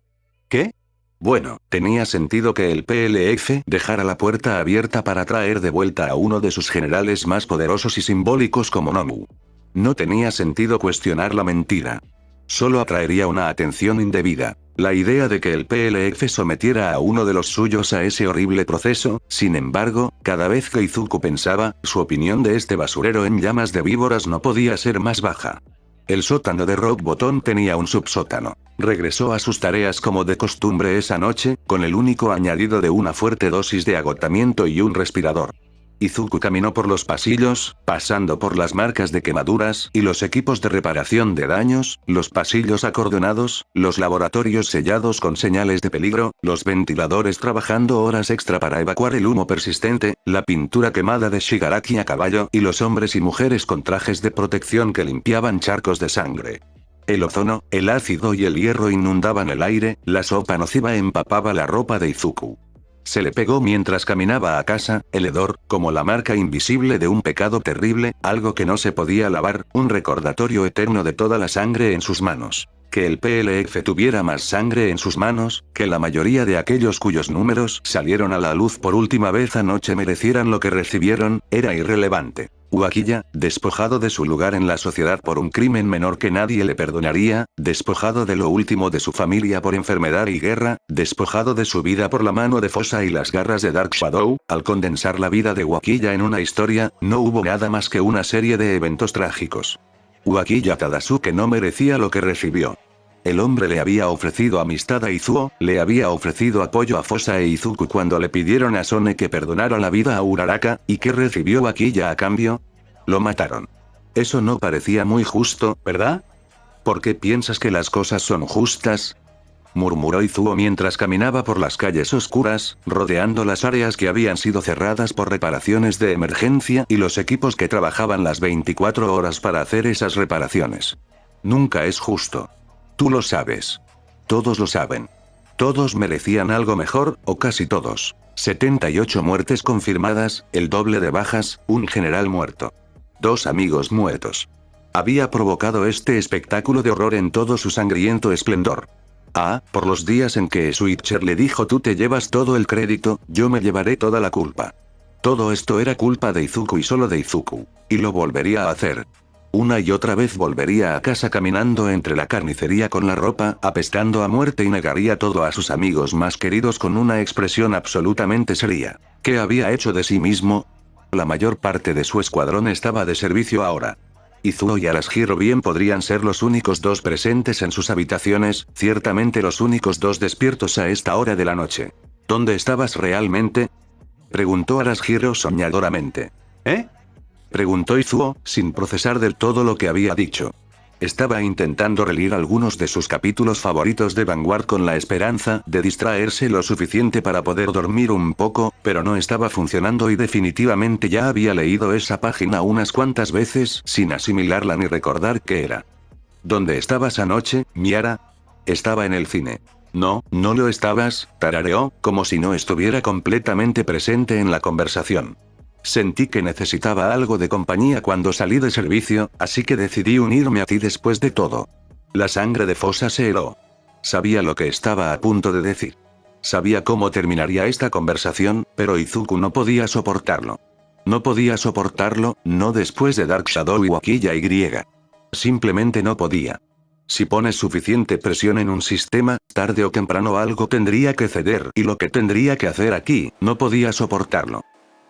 ¿Qué? Bueno, tenía sentido que el PLF dejara la puerta abierta para traer de vuelta a uno de sus generales más poderosos y simbólicos como Nomu. No tenía sentido cuestionar la mentira. Solo atraería una atención indebida. La idea de que el PLF sometiera a uno de los suyos a ese horrible proceso, sin embargo, cada vez que Izuku pensaba, su opinión de este basurero en llamas de víboras no podía ser más baja. El sótano de Rock Bottom tenía un subsótano. Regresó a sus tareas como de costumbre esa noche, con el único añadido de una fuerte dosis de agotamiento y un respirador. Izuku caminó por los pasillos, pasando por las marcas de quemaduras y los equipos de reparación de daños, los pasillos acordonados, los laboratorios sellados con señales de peligro, los ventiladores trabajando horas extra para evacuar el humo persistente, la pintura quemada de Shigaraki a caballo y los hombres y mujeres con trajes de protección que limpiaban charcos de sangre. El ozono, el ácido y el hierro inundaban el aire, la sopa nociva empapaba la ropa de Izuku. Se le pegó mientras caminaba a casa, el hedor, como la marca invisible de un pecado terrible, algo que no se podía lavar, un recordatorio eterno de toda la sangre en sus manos. Que el PLF tuviera más sangre en sus manos, que la mayoría de aquellos cuyos números salieron a la luz por última vez anoche merecieran lo que recibieron, era irrelevante. Uakiya, despojado de su lugar en la sociedad por un crimen menor que nadie le perdonaría, despojado de lo último de su familia por enfermedad y guerra, despojado de su vida por la mano de Fosa y las garras de Dark Shadow, al condensar la vida de Uakiya en una historia, no hubo nada más que una serie de eventos trágicos. Uakiya Tadasuke no merecía lo que recibió. El hombre le había ofrecido amistad a Izuo, le había ofrecido apoyo a Fosa e Izuku cuando le pidieron a Sone que perdonara la vida a Uraraka, ¿y qué recibió Uakiya a cambio? Lo mataron. Eso no parecía muy justo, ¿verdad? ¿Por qué piensas que las cosas son justas? Murmuró Izuo mientras caminaba por las calles oscuras, rodeando las áreas que habían sido cerradas por reparaciones de emergencia y los equipos que trabajaban las 24 horas para hacer esas reparaciones. Nunca es justo. Tú lo sabes. Todos lo saben. Todos merecían algo mejor, o casi todos. 78 muertes confirmadas, el doble de bajas, un general muerto. 2 amigos muertos. Había provocado este espectáculo de horror en todo su sangriento esplendor. Ah, por los días en que Switcher le dijo tú te llevas todo el crédito, yo me llevaré toda la culpa. Todo esto era culpa de Izuku y solo de Izuku. Y lo volvería a hacer. Una y otra vez volvería a casa caminando entre la carnicería con la ropa apestando a muerte y negaría todo a sus amigos más queridos con una expresión absolutamente seria. ¿Qué había hecho de sí mismo? La mayor parte de su escuadrón estaba de servicio ahora. Izuo y Arashiro bien podrían ser los únicos 2 presentes en sus habitaciones, ciertamente los únicos 2 despiertos a esta hora de la noche. ¿Dónde estabas realmente? Preguntó Arashiro soñadoramente. ¿Eh? Preguntó Izuo, sin procesar del todo lo que había dicho. Estaba intentando releer algunos de sus capítulos favoritos de Vanguard con la esperanza de distraerse lo suficiente para poder dormir un poco, pero no estaba funcionando y definitivamente ya había leído esa página unas cuantas veces sin asimilarla ni recordar qué era. ¿Dónde estabas anoche, Miara? Estaba en el cine. No, no lo estabas, tarareó, como si no estuviera completamente presente en la conversación. Sentí que necesitaba algo de compañía cuando salí de servicio, así que decidí unirme a ti después de todo. La sangre de Fosa se heló. Sabía lo que estaba a punto de decir. Sabía cómo terminaría esta conversación, pero Izuku no podía soportarlo. No podía soportarlo, no después de Dark Shadow y Uakiya Y. Simplemente no podía. Si pones suficiente presión en un sistema, tarde o temprano algo tendría que ceder y lo que tendría que hacer aquí, no podía soportarlo.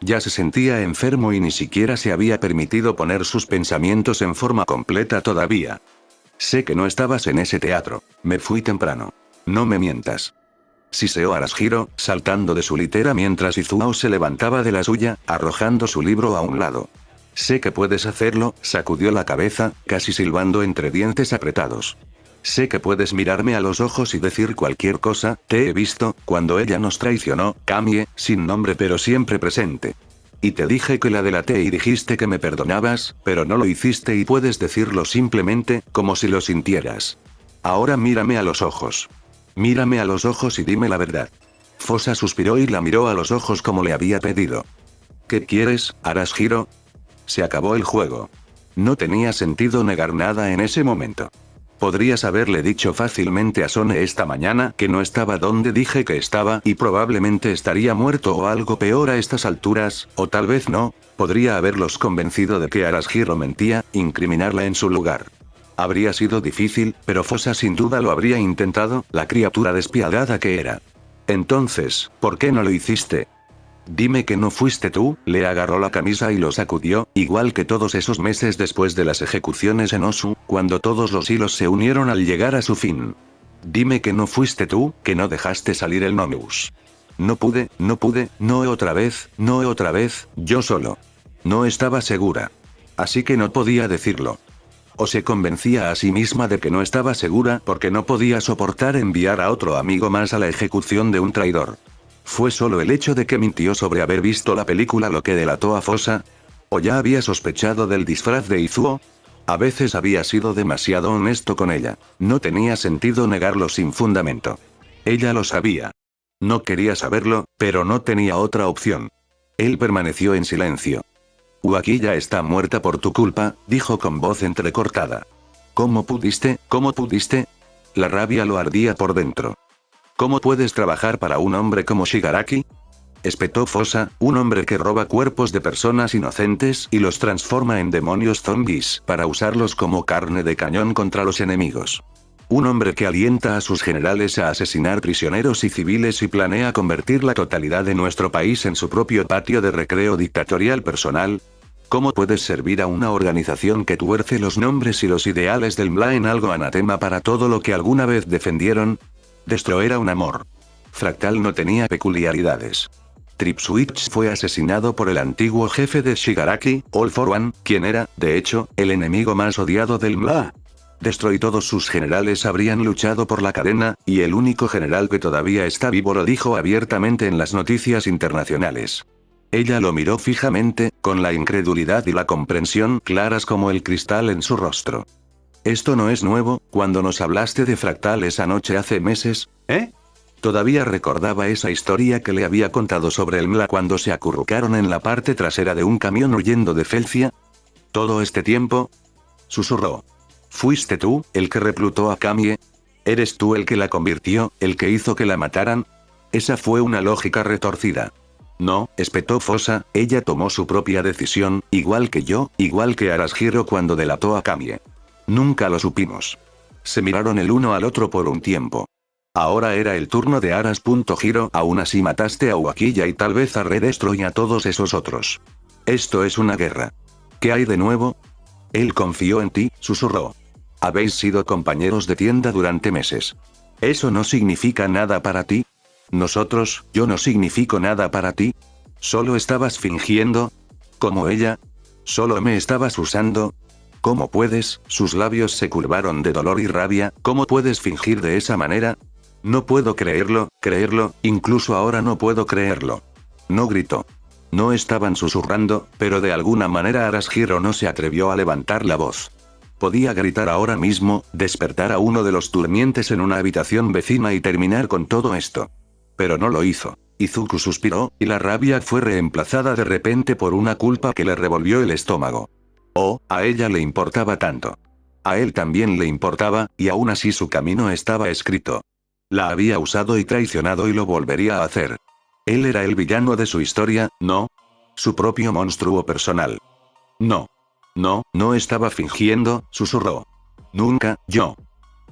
Ya se sentía enfermo y ni siquiera se había permitido poner sus pensamientos en forma completa todavía. Sé que no estabas en ese teatro. Me fui temprano. No me mientas. Siseó Arashiro, saltando de su litera mientras Izuo se levantaba de la suya, arrojando su libro a un lado. Sé que puedes hacerlo, sacudió la cabeza, casi silbando entre dientes apretados. Sé que puedes mirarme a los ojos y decir cualquier cosa, te he visto, cuando ella nos traicionó, Kamie, sin nombre pero siempre presente. Y te dije que la delaté y dijiste que me perdonabas, pero no lo hiciste y puedes decirlo simplemente, como si lo sintieras. Ahora mírame a los ojos. Mírame a los ojos y dime la verdad. Fosa suspiró y la miró a los ojos como le había pedido. ¿Qué quieres, Arashiro? Se acabó el juego. No tenía sentido negar nada en ese momento. Podrías haberle dicho fácilmente a Sone esta mañana que no estaba donde dije que estaba y probablemente estaría muerto o algo peor a estas alturas, o tal vez no, podría haberlos convencido de que Arashiro mentía, incriminarla en su lugar. Habría sido difícil, pero Fosa sin duda lo habría intentado, la criatura despiadada que era. Entonces, ¿por qué no lo hiciste? Dime que no fuiste tú. Le agarró la camisa y lo sacudió, igual que todos esos meses después de las ejecuciones en Osu, cuando todos los hilos se unieron al llegar a su fin. Dime que no fuiste tú, que no dejaste salir el Nomeus. No pude, no otra vez, yo solo. No estaba segura. Así que no podía decirlo. O se convencía a sí misma de que no estaba segura porque no podía soportar enviar a otro amigo más a la ejecución de un traidor. ¿Fue solo el hecho de que mintió sobre haber visto la película lo que delató a Fosa? ¿O ya había sospechado del disfraz de Izuo? A veces había sido demasiado honesto con ella. No tenía sentido negarlo sin fundamento. Ella lo sabía. No quería saberlo, pero no tenía otra opción. Él permaneció en silencio. Uakilla está muerta por tu culpa, dijo con voz entrecortada. ¿Cómo pudiste? La rabia lo ardía por dentro. ¿Cómo puedes trabajar para un hombre como Shigaraki? Espetó Fosa, un hombre que roba cuerpos de personas inocentes y los transforma en demonios zombies para usarlos como carne de cañón contra los enemigos. Un hombre que alienta a sus generales a asesinar prisioneros y civiles y planea convertir la totalidad de nuestro país en su propio patio de recreo dictatorial personal. ¿Cómo puedes servir a una organización que tuerce los nombres y los ideales del MLA en algo anatema para todo lo que alguna vez defendieron? Destro era un amor. Fractal no tenía peculiaridades. Tripswitch fue asesinado por el antiguo jefe de Shigaraki, All for One, quien era, de hecho, el enemigo más odiado del MLA. Destro y todos sus generales habrían luchado por la cadena, y el único general que todavía está vivo lo dijo abiertamente en las noticias internacionales. Ella lo miró fijamente, con la incredulidad y la comprensión claras como el cristal en su rostro. Esto no es nuevo, cuando nos hablaste de Fractal esa noche hace meses, ¿eh? Todavía recordaba esa historia que le había contado sobre el MLA cuando se acurrucaron en la parte trasera de un camión huyendo de Felcia. ¿Todo este tiempo? Susurró. ¿Fuiste tú, el que reclutó a Kamie? ¿Eres tú el que la convirtió, el que hizo que la mataran? Esa fue una lógica retorcida. No, espetó Fosa, ella tomó su propia decisión, igual que yo, igual que Arashiro cuando delató a Kamie. Nunca lo supimos. Se miraron el uno al otro por un tiempo. Ahora era el turno de Aras.Hiro, aún así mataste a Uakilla y tal vez a Redestro y a todos esos otros. Esto es una guerra. ¿Qué hay de nuevo? Él confió en ti, susurró. Habéis sido compañeros de tienda durante meses. ¿Eso no significa nada para ti? Nosotros, yo no significo nada para ti. ¿Solo estabas fingiendo? ¿Como ella? ¿Solo me estabas usando? ¿Cómo puedes? Sus labios se curvaron de dolor y rabia. ¿Cómo puedes fingir de esa manera? No puedo creerlo, incluso ahora no puedo creerlo. No gritó. No estaban susurrando, pero de alguna manera Arashiro no se atrevió a levantar la voz. Podía gritar ahora mismo, despertar a uno de los durmientes en una habitación vecina y terminar con todo esto. Pero no lo hizo. Izuku suspiró, y la rabia fue reemplazada de repente por una culpa que le revolvió el estómago. Oh, a ella le importaba tanto. A él también le importaba, y aún así su camino estaba escrito. La había usado y traicionado y lo volvería a hacer. Él era el villano de su historia, ¿no? Su propio monstruo personal. No. No estaba fingiendo, susurró. Nunca, yo.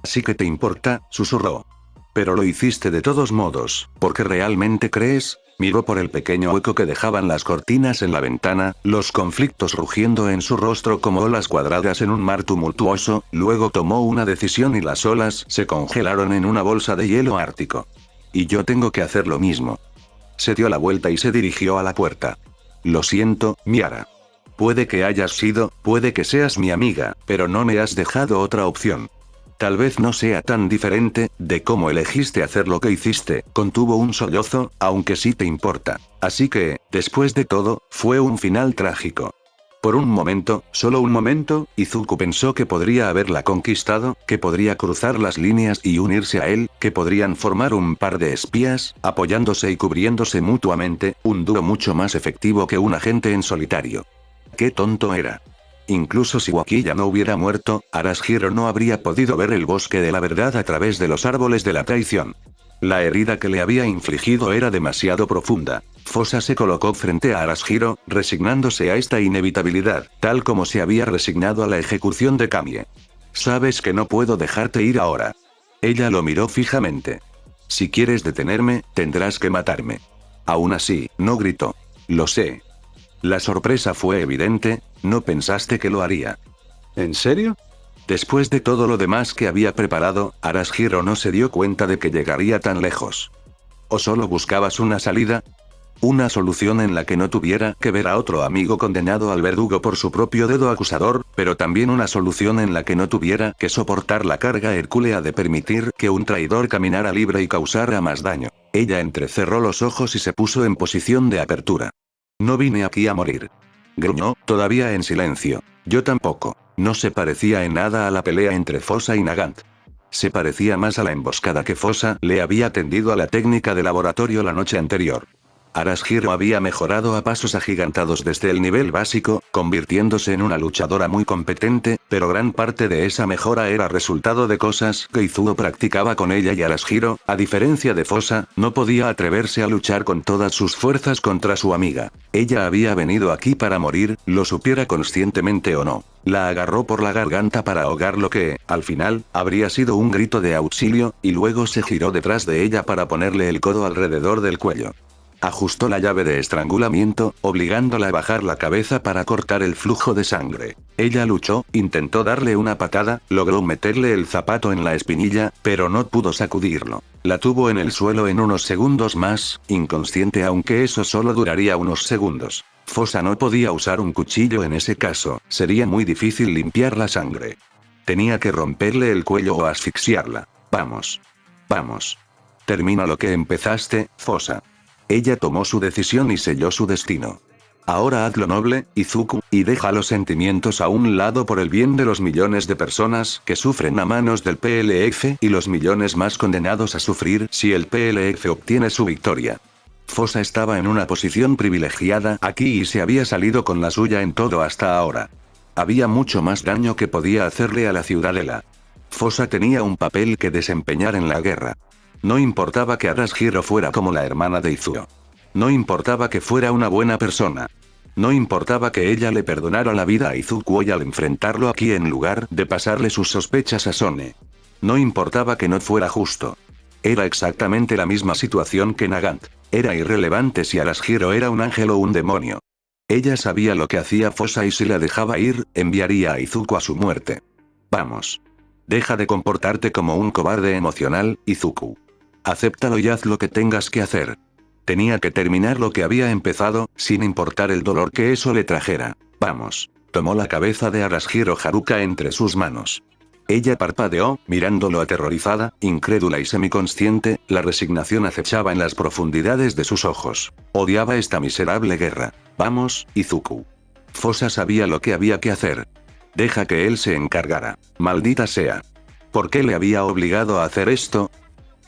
Así que te importa, susurró. Pero lo hiciste de todos modos, ¿porque realmente crees? Miró por el pequeño hueco que dejaban las cortinas en la ventana, los conflictos rugiendo en su rostro como olas cuadradas en un mar tumultuoso, luego tomó una decisión y las olas se congelaron en una bolsa de hielo ártico. Y yo tengo que hacer lo mismo. Se dio la vuelta y se dirigió a la puerta. Lo siento, Miara. Puede que seas mi amiga, pero no me has dejado otra opción. Tal vez no sea tan diferente, de cómo elegiste hacer lo que hiciste, contuvo un sollozo, aunque sí te importa. Así que, después de todo, fue un final trágico. Por un momento, solo un momento, Izuku pensó que podría haberla conquistado, que podría cruzar las líneas y unirse a él, que podrían formar un par de espías, apoyándose y cubriéndose mutuamente, un dúo mucho más efectivo que un agente en solitario. ¡Qué tonto era! Incluso si Uakilla no hubiera muerto, Arashiro no habría podido ver el bosque de la verdad a través de los árboles de la traición. La herida que le había infligido era demasiado profunda. Fosa se colocó frente a Arashiro, resignándose a esta inevitabilidad, tal como se había resignado a la ejecución de Kamie. Sabes que no puedo dejarte ir ahora. Ella lo miró fijamente. Si quieres detenerme, tendrás que matarme. Aún así, no gritó. Lo sé. La sorpresa fue evidente, no pensaste que lo haría. ¿En serio? Después de todo lo demás que había preparado, Arashiro no se dio cuenta de que llegaría tan lejos. ¿O solo buscabas una salida? Una solución en la que no tuviera que ver a otro amigo condenado al verdugo por su propio dedo acusador, pero también una solución en la que no tuviera que soportar la carga hercúlea de permitir que un traidor caminara libre y causara más daño. Ella entrecerró los ojos y se puso en posición de apertura. No vine aquí a morir. Gruñó, todavía en silencio. Yo tampoco. No se parecía en nada a la pelea entre Fosa y Nagant. Se parecía más a la emboscada que Fosa le había tendido a la técnica de laboratorio la noche anterior. Arashiro había mejorado a pasos agigantados desde el nivel básico, convirtiéndose en una luchadora muy competente, pero gran parte de esa mejora era resultado de cosas que Izuo practicaba con ella y Arashiro, a diferencia de Fosa, no podía atreverse a luchar con todas sus fuerzas contra su amiga. Ella había venido aquí para morir, lo supiera conscientemente o no. La agarró por la garganta para ahogar lo que, al final, habría sido un grito de auxilio, y luego se giró detrás de ella para ponerle el codo alrededor del cuello. Ajustó la llave de estrangulamiento, obligándola a bajar la cabeza para cortar el flujo de sangre. Ella luchó, intentó darle una patada, logró meterle el zapato en la espinilla, pero no pudo sacudirlo. La tuvo en el suelo en unos segundos más, inconsciente, aunque eso solo duraría unos segundos. Fosa no podía usar un cuchillo en ese caso, sería muy difícil limpiar la sangre. Tenía que romperle el cuello o asfixiarla. Vamos. Vamos. Termina lo que empezaste, Fosa. Ella tomó su decisión y selló su destino. Ahora hazlo noble, Izuku, y deja los sentimientos a un lado por el bien de los millones de personas que sufren a manos del PLF y los millones más condenados a sufrir si el PLF obtiene su victoria. Fosa estaba en una posición privilegiada aquí y se había salido con la suya en todo hasta ahora. Había mucho más daño que podía hacerle a la ciudadela. Fosa tenía un papel que desempeñar en la guerra. No importaba que Arashiro fuera como la hermana de Izuo. No importaba que fuera una buena persona. No importaba que ella le perdonara la vida a Izuku y al enfrentarlo aquí en lugar de pasarle sus sospechas a Sone. No importaba que no fuera justo. Era exactamente la misma situación que Nagant. Era irrelevante si Arashiro era un ángel o un demonio. Ella sabía lo que hacía Fosa y si la dejaba ir, enviaría a Izuku a su muerte. Vamos. Deja de comportarte como un cobarde emocional, Izuku. Acéptalo y haz lo que tengas que hacer. Tenía que terminar lo que había empezado, sin importar el dolor que eso le trajera. Vamos. Tomó la cabeza de Arashiro Haruka entre sus manos. Ella parpadeó, mirándolo aterrorizada, incrédula y semiconsciente, la resignación acechaba en las profundidades de sus ojos. Odiaba esta miserable guerra. Vamos, Izuku. Fosa sabía lo que había que hacer. Deja que él se encargara. Maldita sea. ¿Por qué le había obligado a hacer esto?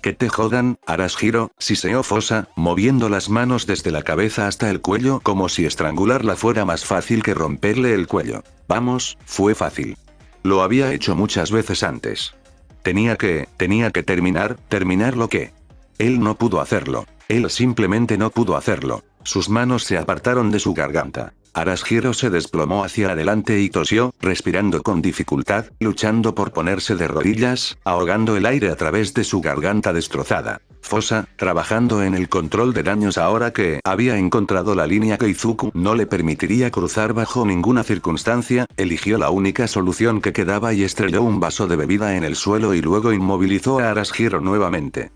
Que te jodan, Arashiro, siseó Fosa, moviendo las manos desde la cabeza hasta el cuello como si estrangularla fuera más fácil que romperle el cuello. Vamos, fue fácil. Lo había hecho muchas veces antes. Tenía que terminar lo que. Él no pudo hacerlo. Él simplemente no pudo hacerlo. Sus manos se apartaron de su garganta. Arashiro se desplomó hacia adelante y tosió, respirando con dificultad, luchando por ponerse de rodillas, ahogando el aire a través de su garganta destrozada. Fosa, trabajando en el control de daños ahora que había encontrado la línea que Izuku no le permitiría cruzar bajo ninguna circunstancia, eligió la única solución que quedaba y estrelló un vaso de bebida en el suelo y luego inmovilizó a Arashiro nuevamente.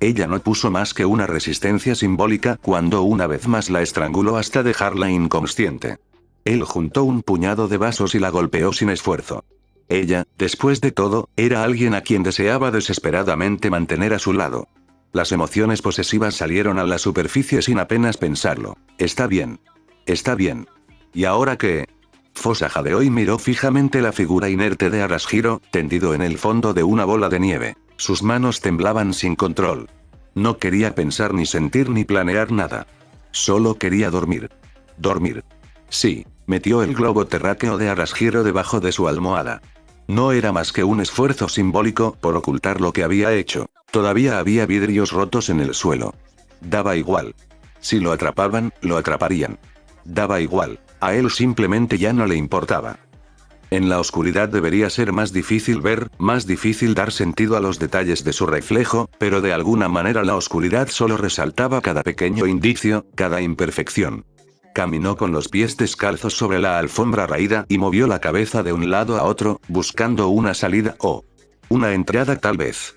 Ella no puso más que una resistencia simbólica cuando una vez más la estranguló hasta dejarla inconsciente. Él juntó un puñado de vasos y la golpeó sin esfuerzo. Ella, después de todo, era alguien a quien deseaba desesperadamente mantener a su lado. Las emociones posesivas salieron a la superficie sin apenas pensarlo. Está bien. Está bien. ¿Y ahora qué? Fosa jadeó y miró fijamente la figura inerte de Arashiro, tendido en el fondo de una bola de nieve. Sus manos temblaban sin control. No quería pensar ni sentir ni planear nada. Solo quería dormir. Dormir. Sí, metió el globo terráqueo de Arashiro debajo de su almohada. No era más que un esfuerzo simbólico por ocultar lo que había hecho. Todavía había vidrios rotos en el suelo. Daba igual. Si lo atrapaban, lo atraparían. Daba igual. A él simplemente ya no le importaba. En la oscuridad debería ser más difícil ver, más difícil dar sentido a los detalles de su reflejo, pero de alguna manera la oscuridad solo resaltaba cada pequeño indicio, cada imperfección. Caminó con los pies descalzos sobre la alfombra raída y movió la cabeza de un lado a otro, buscando una salida o una entrada tal vez.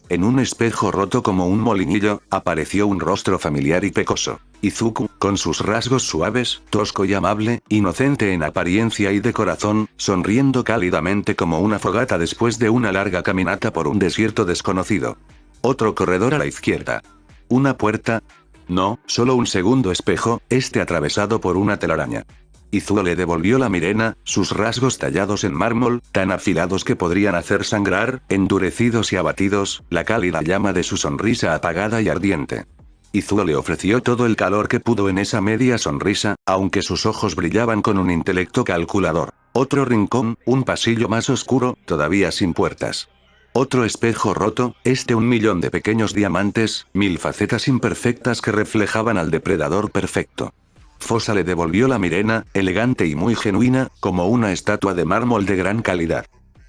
En un espejo roto como un molinillo, apareció un rostro familiar y pecoso. Izuku, con sus rasgos suaves, tosco y amable, inocente en apariencia y de corazón, sonriendo cálidamente como una fogata después de una larga caminata por un desierto desconocido. Otro corredor a la izquierda. Una puerta. No, solo un segundo espejo, este atravesado por una telaraña. Izuku le devolvió la mirena, sus rasgos tallados en mármol, tan afilados que podrían hacer sangrar, endurecidos y abatidos, la cálida llama de su sonrisa apagada y ardiente. Izuku le ofreció todo el calor que pudo en esa media sonrisa, aunque sus ojos brillaban con un intelecto calculador. Otro rincón, un pasillo más oscuro, todavía sin puertas. Otro espejo roto, un millón de pequeños diamantes, 1000 facetas imperfectas que reflejaban al depredador perfecto. Fosa le devolvió la mirena, elegante y muy genuina, como una estatua de mármol de gran calidad.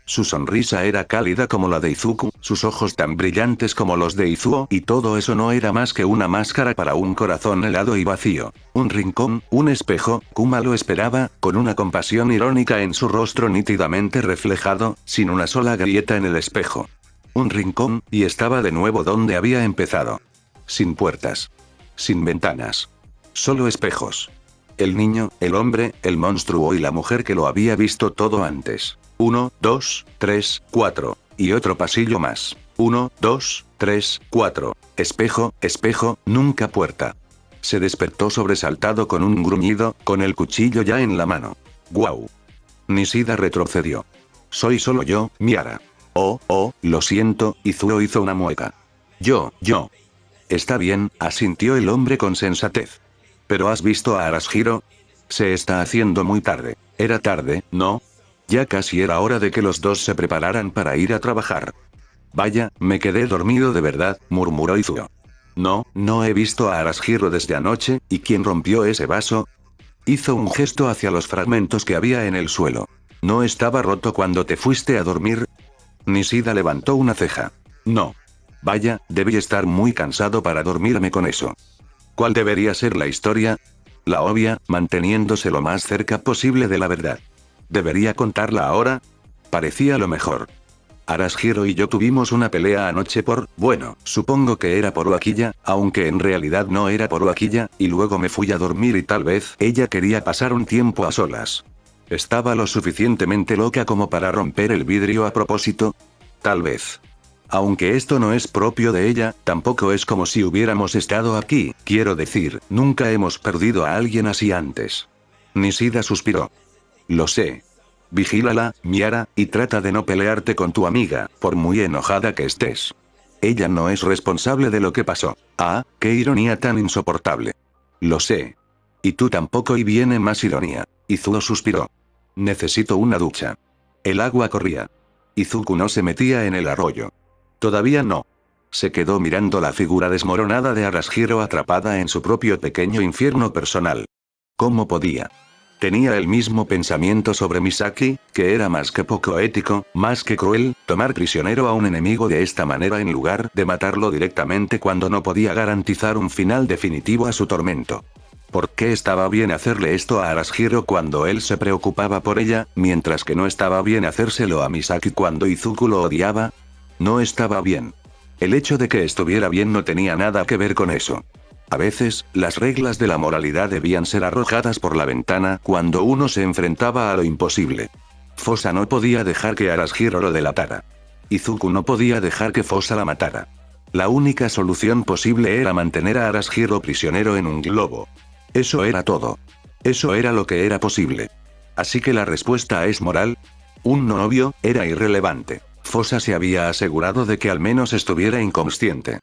Su sonrisa era cálida como la de Izuku, sus ojos tan brillantes como los de Izuo, y todo eso no era más que una máscara para un corazón helado y vacío. Un rincón, un espejo, Kuma lo esperaba, con una compasión irónica en su rostro nítidamente reflejado, sin una sola grieta en el espejo. Un rincón, y estaba de nuevo donde había empezado. Sin puertas. Sin ventanas. Solo espejos. El niño, el hombre, el monstruo y la mujer que lo había visto todo antes. 1, 2, 3, 4. Y otro pasillo más. 1, 2, 3, 4. Espejo, espejo, nunca puerta. Se despertó sobresaltado con un gruñido, con el cuchillo ya en la mano. ¡Guau! Nishida retrocedió. Soy solo yo, Miara. Oh, lo siento, Izuo hizo una mueca. Yo. Está bien, asintió el hombre con sensatez. ¿Pero has visto a Arashiro? Se está haciendo muy tarde. Era tarde, ¿no? Ya casi era hora de que los dos se prepararan para ir a trabajar. Vaya, me quedé dormido de verdad, murmuró Izuo. No he visto a Arashiro desde anoche, ¿y quién rompió ese vaso? Hizo un gesto hacia los fragmentos que había en el suelo. ¿No estaba roto cuando te fuiste a dormir? Nishida levantó una ceja. No. Vaya, debí estar muy cansado para dormirme con eso. ¿Cuál debería ser la historia? La obvia, manteniéndose lo más cerca posible de la verdad. ¿Debería contarla ahora? Parecía lo mejor. Arashiro y yo tuvimos una pelea anoche bueno, supongo que era por Wakilla, aunque en realidad no era por Wakilla, y luego me fui a dormir y tal vez ella quería pasar un tiempo a solas. ¿Estaba lo suficientemente loca como para romper el vidrio a propósito? Tal vez. Aunque esto no es propio de ella, tampoco es como si hubiéramos estado aquí, quiero decir, nunca hemos perdido a alguien así antes. Nishida suspiró. Lo sé. Vigílala, Miara, y trata de no pelearte con tu amiga, por muy enojada que estés. Ella no es responsable de lo que pasó. Ah, qué ironía tan insoportable. Lo sé. Y tú tampoco, y viene más ironía. Izuo suspiró. Necesito una ducha. El agua corría. Izuku no se metía en el arroyo. Todavía no. Se quedó mirando la figura desmoronada de Arashiro atrapada en su propio pequeño infierno personal. ¿Cómo podía? Tenía el mismo pensamiento sobre Misaki, que era más que poco ético, más que cruel, tomar prisionero a un enemigo de esta manera en lugar de matarlo directamente cuando no podía garantizar un final definitivo a su tormento. ¿Por qué estaba bien hacerle esto a Arashiro cuando él se preocupaba por ella, mientras que no estaba bien hacérselo a Misaki cuando Izuku lo odiaba? No estaba bien. El hecho de que estuviera bien no tenía nada que ver con eso. A veces, las reglas de la moralidad debían ser arrojadas por la ventana cuando uno se enfrentaba a lo imposible. Fosa no podía dejar que Arashiro lo delatara. Izuku no podía dejar que Fosa la matara. La única solución posible era mantener a Arashiro prisionero en un globo. Eso era todo. Eso era lo que era posible. Así que la respuesta es moral. Un novio era irrelevante. Fosa se había asegurado de que al menos estuviera inconsciente.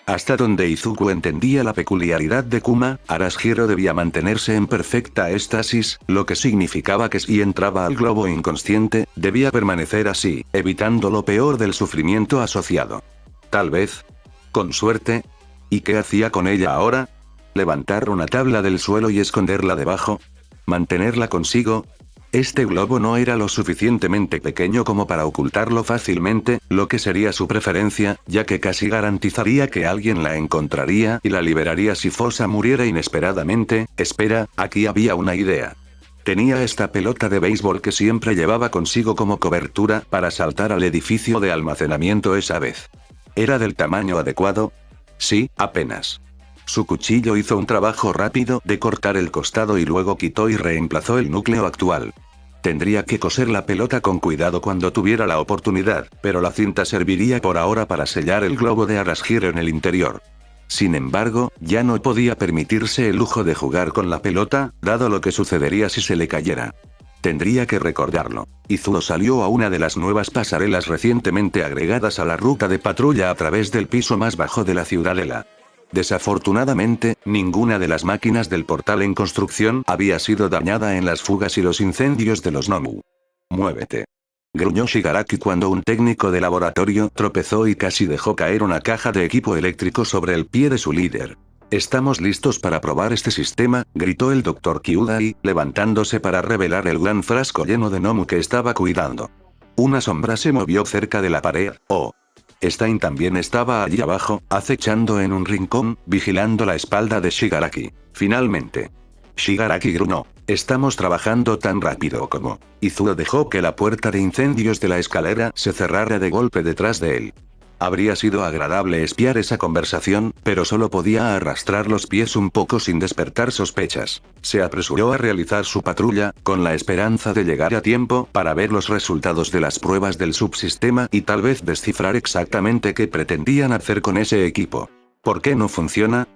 Hasta donde Izuku entendía la peculiaridad de Kuma, Arashiro debía mantenerse en perfecta éxtasis, lo que significaba que si entraba al globo inconsciente, debía permanecer así, evitando lo peor del sufrimiento asociado. Tal vez. Con suerte. ¿Y qué hacía con ella ahora? ¿Levantar una tabla del suelo y esconderla debajo? ¿Mantenerla consigo? Este globo no era lo suficientemente pequeño como para ocultarlo fácilmente, lo que sería su preferencia, ya que casi garantizaría que alguien la encontraría y la liberaría si Fosa muriera inesperadamente. Espera, aquí había una idea. Tenía esta pelota de béisbol que siempre llevaba consigo como cobertura para saltar al edificio de almacenamiento esa vez. ¿Era del tamaño adecuado? Sí, apenas. Su cuchillo hizo un trabajo rápido de cortar el costado y luego quitó y reemplazó el núcleo actual. Tendría que coser la pelota con cuidado cuando tuviera la oportunidad, pero la cinta serviría por ahora para sellar el globo de Arashiro en el interior. Sin embargo, ya no podía permitirse el lujo de jugar con la pelota, dado lo que sucedería si se le cayera. Tendría que recordarlo. Izuo salió a una de las nuevas pasarelas recientemente agregadas a la ruta de patrulla a través del piso más bajo de la ciudadela. Desafortunadamente, ninguna de las máquinas del portal en construcción había sido dañada en las fugas y los incendios de los Nomu. Muévete. Gruñó Shigaraki cuando un técnico de laboratorio tropezó y casi dejó caer una caja de equipo eléctrico sobre el pie de su líder. «Estamos listos para probar este sistema», gritó el Dr. Kyudai, levantándose para revelar el gran frasco lleno de Nomu que estaba cuidando. Una sombra se movió cerca de la pared. «Oh». Stein también estaba allí abajo, acechando en un rincón, vigilando la espalda de Shigaraki. Finalmente. Shigaraki gruñó. «Estamos trabajando tan rápido como». Izuo dejó que la puerta de incendios de la escalera se cerrara de golpe detrás de él. Habría sido agradable espiar esa conversación, pero solo podía arrastrar los pies un poco sin despertar sospechas. Se apresuró a realizar su patrulla, con la esperanza de llegar a tiempo para ver los resultados de las pruebas del subsistema y tal vez descifrar exactamente qué pretendían hacer con ese equipo. ¿Por qué no funciona?,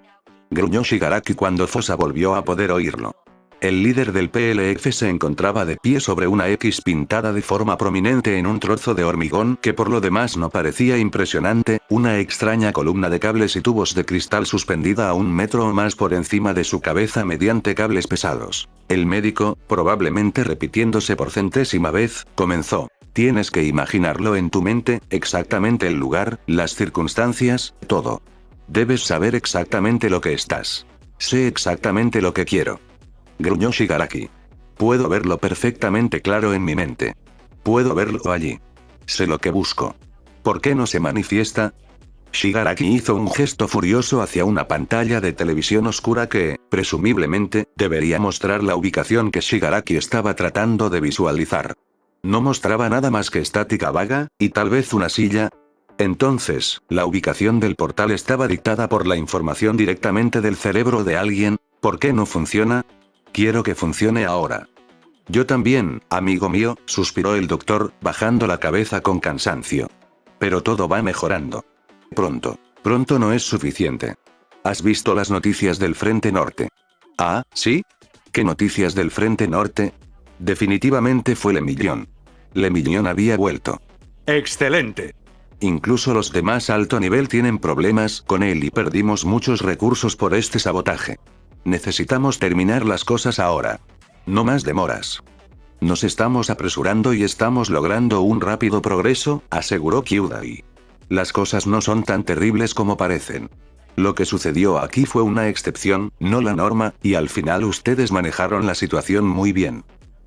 gruñó Shigaraki cuando Fosa volvió a poder oírlo. El líder del PLF se encontraba de pie sobre una X pintada de forma prominente en un trozo de hormigón que por lo demás no parecía impresionante, una extraña columna de cables y tubos de cristal suspendida a 1 metro o más por encima de su cabeza mediante cables pesados. El médico, probablemente repitiéndose por centésima vez, comenzó. Tienes que imaginarlo en tu mente, exactamente el lugar, las circunstancias, todo. Debes saber exactamente lo que estás. Sé exactamente lo que quiero. Gruñó Shigaraki. Puedo verlo perfectamente claro en mi mente. Puedo verlo allí. Sé lo que busco. ¿Por qué no se manifiesta? Shigaraki hizo un gesto furioso hacia una pantalla de televisión oscura que, presumiblemente, debería mostrar la ubicación que Shigaraki estaba tratando de visualizar. No mostraba nada más que estática vaga, y tal vez una silla. Entonces, la ubicación del portal estaba dictada por la información directamente del cerebro de alguien. ¿Por qué no funciona? Quiero que funcione ahora. Yo también, amigo mío, suspiró el doctor, bajando la cabeza con cansancio. Pero todo va mejorando. Pronto no es suficiente. ¿Has visto las noticias del Frente Norte? Ah, ¿sí? ¿Qué noticias del Frente Norte? Definitivamente fue Le Million. Le Million había vuelto. ¡Excelente! Incluso los de más alto nivel tienen problemas con él y perdimos muchos recursos por este sabotaje. Necesitamos terminar las cosas ahora. No más demoras. Nos estamos apresurando y estamos logrando un rápido progreso, aseguró Kyudai. Las cosas no son tan terribles como parecen. Lo que sucedió aquí fue una excepción, no la norma, y al final ustedes manejaron la situación muy bien.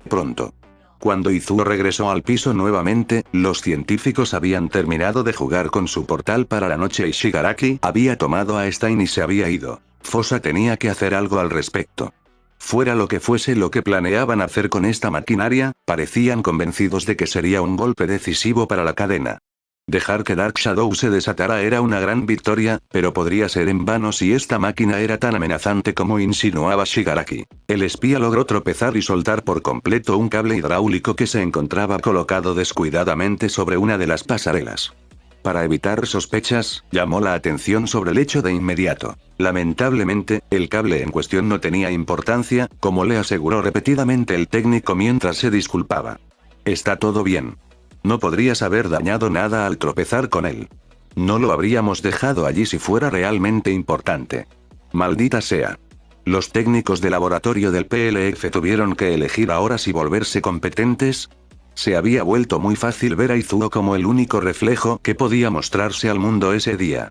Pronto. Cuando Izuo regresó al piso nuevamente, los científicos habían terminado de jugar con su portal para la noche y Shigaraki había tomado a Stein y se había ido. Fosa tenía que hacer algo al respecto. Fuera lo que fuese lo que planeaban hacer con esta maquinaria, parecían convencidos de que sería un golpe decisivo para la cadena. Dejar que Dark Shadow se desatara era una gran victoria, pero podría ser en vano si esta máquina era tan amenazante como insinuaba Shigaraki. El espía logró tropezar y soltar por completo un cable hidráulico que se encontraba colocado descuidadamente sobre una de las pasarelas. Para evitar sospechas, llamó la atención sobre el hecho de inmediato. Lamentablemente, el cable en cuestión no tenía importancia, como le aseguró repetidamente el técnico mientras se disculpaba. Está todo bien. No podrías haber dañado nada al tropezar con él. No lo habríamos dejado allí si fuera realmente importante. Maldita sea. Los técnicos de laboratorio del PLF tuvieron que elegir ahora si volverse competentes. Se había vuelto muy fácil ver a Izuo como el único reflejo que podía mostrarse al mundo ese día.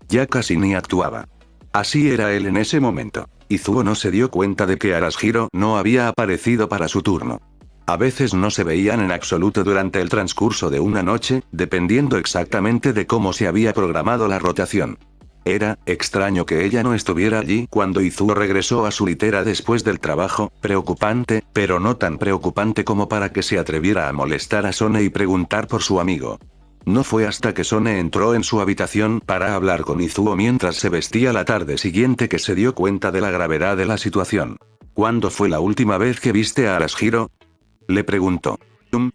Ya casi ni actuaba. Así era él en ese momento. Izuo no se dio cuenta de que Arashiro no había aparecido para su turno. A veces no se veían en absoluto durante el transcurso de una noche, dependiendo exactamente de cómo se había programado la rotación. Era extraño que ella no estuviera allí cuando Izuo regresó a su litera después del trabajo, preocupante, pero no tan preocupante como para que se atreviera a molestar a Sone y preguntar por su amigo. No fue hasta que Sone entró en su habitación para hablar con Izuo mientras se vestía la tarde siguiente que se dio cuenta de la gravedad de la situación. ¿Cuándo fue la última vez que viste a Arashiro?, le preguntó.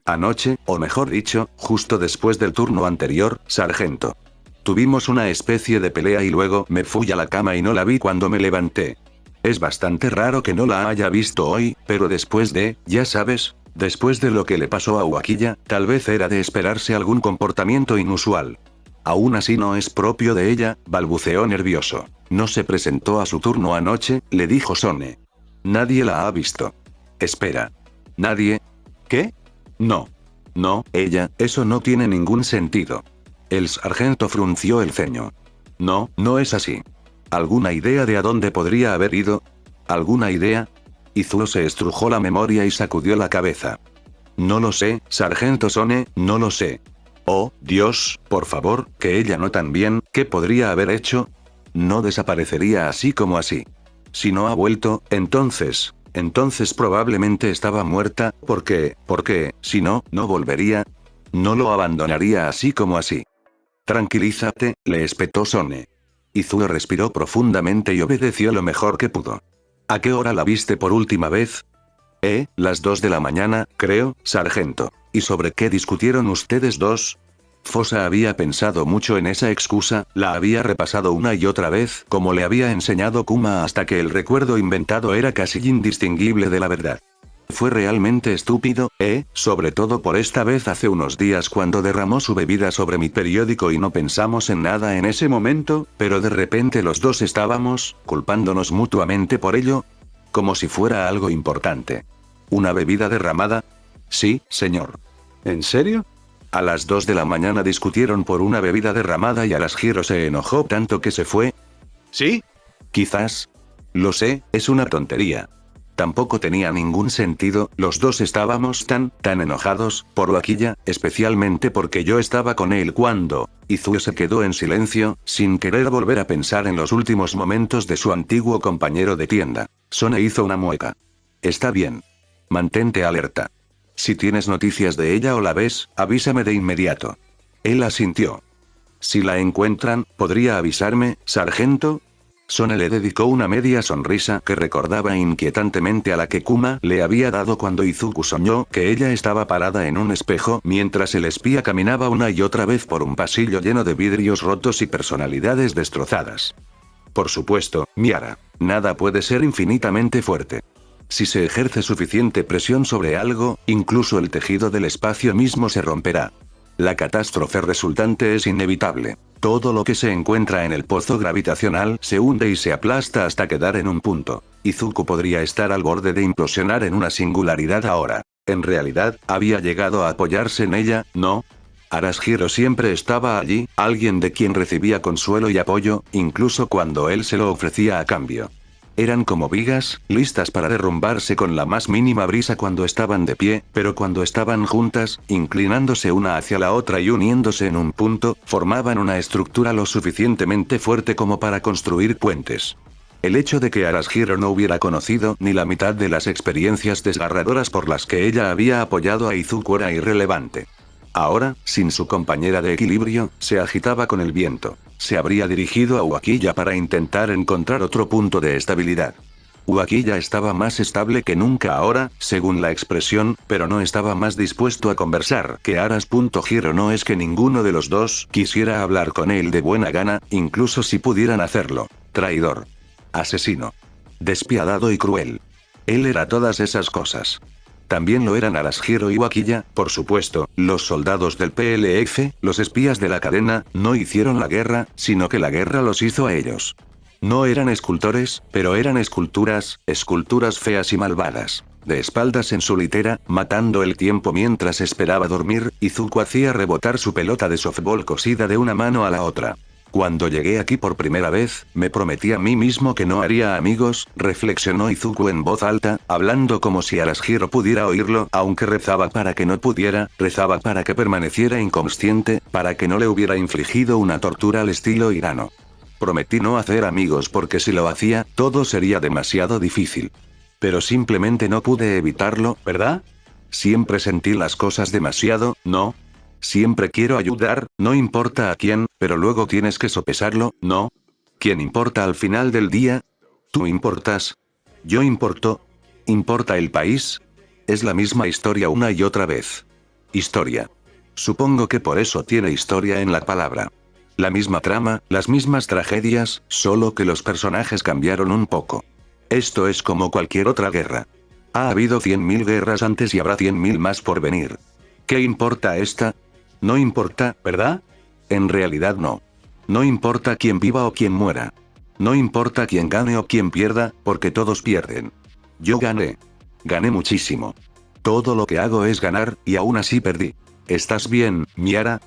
Anoche, o mejor dicho, justo después del turno anterior, sargento. Tuvimos una especie de pelea y luego me fui a la cama y no la vi cuando me levanté. Es bastante raro que no la haya visto hoy, pero después de, ya sabes, después de lo que le pasó a Uakiya, tal vez era de esperarse algún comportamiento inusual. Aún así no es propio de ella, balbuceó nervioso. No se presentó a su turno anoche, le dijo Sone. Nadie la ha visto. Espera. ¿Nadie? ¿Qué? No. No, ella, eso no tiene ningún sentido. El sargento frunció el ceño. No, no es así. ¿Alguna idea de a dónde podría haber ido? ¿Alguna idea? Izuo se estrujó la memoria y sacudió la cabeza. No lo sé, sargento Sone, no lo sé. Oh, Dios, por favor, que ella no también, ¿qué podría haber hecho? No desaparecería así como así. Si no ha vuelto, entonces probablemente estaba muerta, porque, si no, no volvería. No lo abandonaría así como así. Tranquilízate, le espetó Sone. Izuo respiró profundamente y obedeció lo mejor que pudo. ¿A qué hora la viste por última vez? Las 2 de la mañana, creo, sargento. ¿Y sobre qué discutieron ustedes dos? Fosa había pensado mucho en esa excusa, la había repasado una y otra vez, como le había enseñado Kuma hasta que el recuerdo inventado era casi indistinguible de la verdad. Fue realmente estúpido, sobre todo por esta vez hace unos días cuando derramó su bebida sobre mi periódico y no pensamos en nada en ese momento, pero de repente los dos estábamos, culpándonos mutuamente por ello. Como si fuera algo importante. ¿Una bebida derramada? Sí, señor. ¿En serio? A las 2 de la mañana discutieron por una bebida derramada y Arashiro se enojó tanto que se fue. ¿Sí? Quizás. Lo sé, es una tontería. Tampoco tenía ningún sentido, los dos estábamos tan enojados, por Uakiya, especialmente porque yo estaba con él cuando. Izuo se quedó en silencio, sin querer volver a pensar en los últimos momentos de su antiguo compañero de tienda. Sone hizo una mueca. Está bien. Mantente alerta. Si tienes noticias de ella o la ves, avísame de inmediato. Él asintió. Si la encuentran, ¿podría avisarme, sargento? Sone le dedicó una media sonrisa que recordaba inquietantemente a la que Kuma le había dado cuando Izuku soñó que ella estaba parada en un espejo mientras el espía caminaba una y otra vez por un pasillo lleno de vidrios rotos y personalidades destrozadas. Por supuesto, Miara. Nada puede ser infinitamente fuerte. Si se ejerce suficiente presión sobre algo, incluso el tejido del espacio mismo se romperá. La catástrofe resultante es inevitable. Todo lo que se encuentra en el pozo gravitacional se hunde y se aplasta hasta quedar en un punto. Izuku podría estar al borde de implosionar en una singularidad ahora. En realidad, había llegado a apoyarse en ella, ¿no? Arashiro siempre estaba allí, alguien de quien recibía consuelo y apoyo, incluso cuando él se lo ofrecía a cambio. Eran como vigas, listas para derrumbarse con la más mínima brisa cuando estaban de pie, pero cuando estaban juntas, inclinándose una hacia la otra y uniéndose en un punto, formaban una estructura lo suficientemente fuerte como para construir puentes. El hecho de que Arashiro no hubiera conocido ni la mitad de las experiencias desgarradoras por las que ella había apoyado a Izuku era irrelevante. Ahora, sin su compañera de equilibrio, se agitaba con el viento. Se habría dirigido a Uakiya para intentar encontrar otro punto de estabilidad. Uakiya estaba más estable que nunca ahora, según la expresión, pero no estaba más dispuesto a conversar que Arashiro. No es que ninguno de los dos quisiera hablar con él de buena gana, incluso si pudieran hacerlo. Traidor. Asesino. Despiadado y cruel. Él era todas esas cosas. También lo eran Arashiro y Uakiya, por supuesto, los soldados del PLF, los espías de la cadena, no hicieron la guerra, sino que la guerra los hizo a ellos. No eran escultores, pero eran esculturas feas y malvadas. De espaldas en su litera, matando el tiempo mientras esperaba dormir, Izuku hacía rebotar su pelota de softball cosida de una mano a la otra. Cuando llegué aquí por primera vez, me prometí a mí mismo que no haría amigos, reflexionó Izuku en voz alta, hablando como si Arashiro pudiera oírlo, aunque rezaba para que no pudiera, rezaba para que permaneciera inconsciente, para que no le hubiera infligido una tortura al estilo Hirano. Prometí no hacer amigos porque si lo hacía, todo sería demasiado difícil. Pero simplemente no pude evitarlo, ¿verdad? Siempre sentí las cosas demasiado, ¿no? Siempre quiero ayudar, no importa a quién, pero luego tienes que sopesarlo, ¿no? ¿Quién importa al final del día? ¿Tú importas? ¿Yo importo? ¿Importa el país? Es la misma historia una y otra vez. Historia. Supongo que por eso tiene historia en la palabra. La misma trama, las mismas tragedias, solo que los personajes cambiaron un poco. Esto es como cualquier otra guerra. Ha habido 100.000 guerras antes y habrá 100.000 más por venir. ¿Qué importa esta? No importa, ¿verdad? En realidad no. No importa quién viva o quién muera. No importa quién gane o quién pierda, porque todos pierden. Yo gané. Gané muchísimo. Todo lo que hago es ganar, y aún así perdí. ¿Estás bien, Miara?,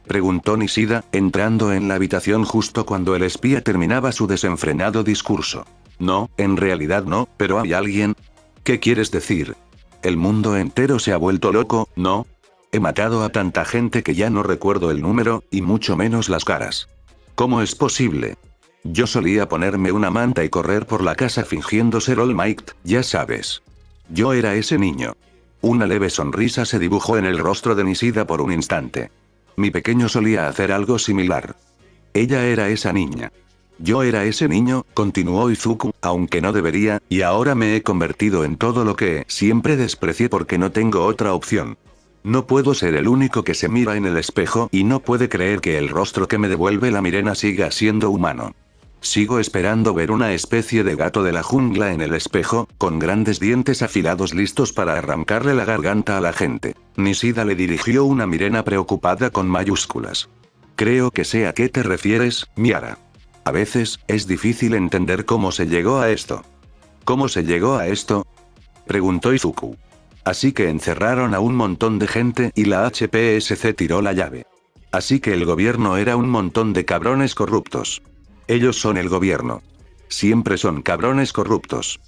preguntó Nishida, entrando en la habitación justo cuando el espía terminaba su desenfrenado discurso. No, en realidad no, pero hay alguien. ¿Qué quieres decir? El mundo entero se ha vuelto loco, ¿no? He matado a tanta gente que ya no recuerdo el número, y mucho menos las caras. ¿Cómo es posible? Yo solía ponerme una manta y correr por la casa fingiendo ser All Might, ya sabes. Yo era ese niño. Una leve sonrisa se dibujó en el rostro de Nishida por un instante. Mi pequeño solía hacer algo similar. Ella era esa niña. Yo era ese niño, continuó Izuku, aunque no debería, y ahora me he convertido en todo lo que siempre desprecié porque no tengo otra opción. No puedo ser el único que se mira en el espejo y no puede creer que el rostro que me devuelve la mirena siga siendo humano. Sigo esperando ver una especie de gato de la jungla en el espejo, con grandes dientes afilados listos para arrancarle la garganta a la gente. Nishida le dirigió una mirena preocupada con mayúsculas. Creo que sé a qué te refieres, Miara. A veces, es difícil entender cómo se llegó a esto. ¿Cómo se llegó a esto?, preguntó Izuku. Así que encerraron a un montón de gente y la HPSC tiró la llave. Así que el gobierno era un montón de cabrones corruptos. Ellos son el gobierno. Siempre son cabrones corruptos.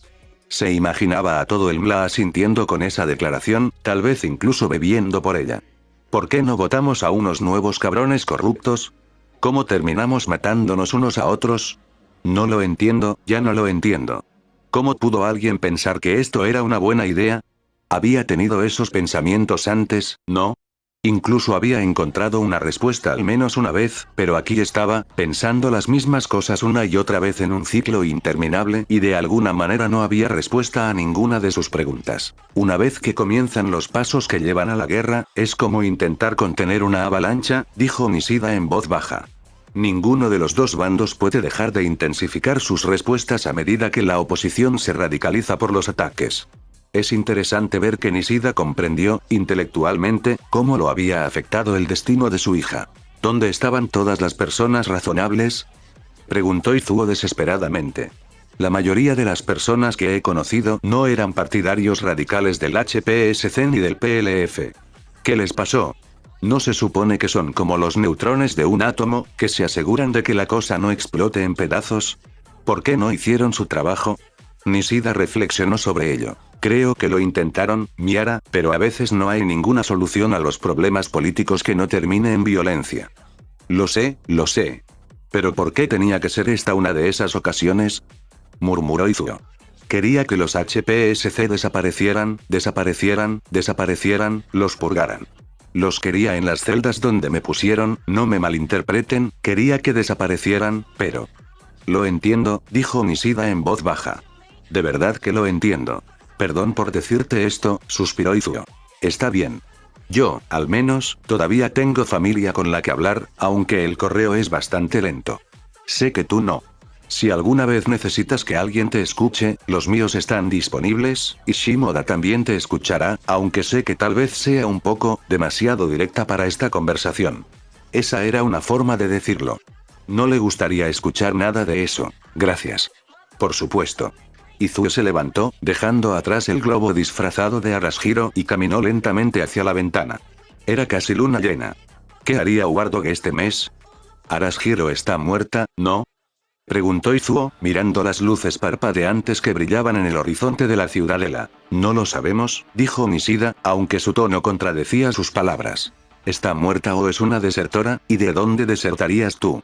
Se imaginaba a todo el MLA asintiendo con esa declaración, tal vez incluso bebiendo por ella. ¿Por qué no votamos a unos nuevos cabrones corruptos? ¿Cómo terminamos matándonos unos a otros? No lo entiendo, ya no lo entiendo. ¿Cómo pudo alguien pensar que esto era una buena idea? Había tenido esos pensamientos antes, ¿no? Incluso había encontrado una respuesta al menos una vez, pero aquí estaba, pensando las mismas cosas una y otra vez en un ciclo interminable y de alguna manera no había respuesta a ninguna de sus preguntas. Una vez que comienzan los pasos que llevan a la guerra, es como intentar contener una avalancha, dijo Nishida en voz baja. Ninguno de los dos bandos puede dejar de intensificar sus respuestas a medida que la oposición se radicaliza por los ataques. Es interesante ver que Nishida comprendió, intelectualmente, cómo lo había afectado el destino de su hija. ¿Dónde estaban todas las personas razonables?, preguntó Izuku desesperadamente. La mayoría de las personas que he conocido no eran partidarios radicales del HPSC ni del PLF. ¿Qué les pasó? ¿No se supone que son como los neutrones de un átomo, que se aseguran de que la cosa no explote en pedazos? ¿Por qué no hicieron su trabajo? Nishida reflexionó sobre ello. Creo que lo intentaron, Miara, pero a veces no hay ninguna solución a los problemas políticos que no termine en violencia. Lo sé, lo sé. ¿Pero por qué tenía que ser esta una de esas ocasiones?, murmuró Izuku. Quería que los HPSC desaparecieran, los purgaran. Los quería en las celdas donde me pusieron, no me malinterpreten, quería que desaparecieran, pero... Lo entiendo, dijo Nishida en voz baja. De verdad que lo entiendo. Perdón por decirte esto, suspiró Izuku. Está bien. Yo, al menos, todavía tengo familia con la que hablar, aunque el correo es bastante lento. Sé que tú no. Si alguna vez necesitas que alguien te escuche, los míos están disponibles, y Shimoda también te escuchará, aunque sé que tal vez sea un poco, demasiado directa para esta conversación. Esa era una forma de decirlo. No le gustaría escuchar nada de eso, gracias. Por supuesto. Izuku se levantó, dejando atrás el globo disfrazado de Arashiro y caminó lentamente hacia la ventana. Era casi luna llena. ¿Qué haría Wardog este mes? Arashiro está muerta, ¿no? Preguntó Izuo, mirando las luces parpadeantes que brillaban en el horizonte de la ciudadela. No lo sabemos, dijo Nishida, aunque su tono contradecía sus palabras. ¿Está muerta o es una desertora? ¿Y de dónde desertarías tú?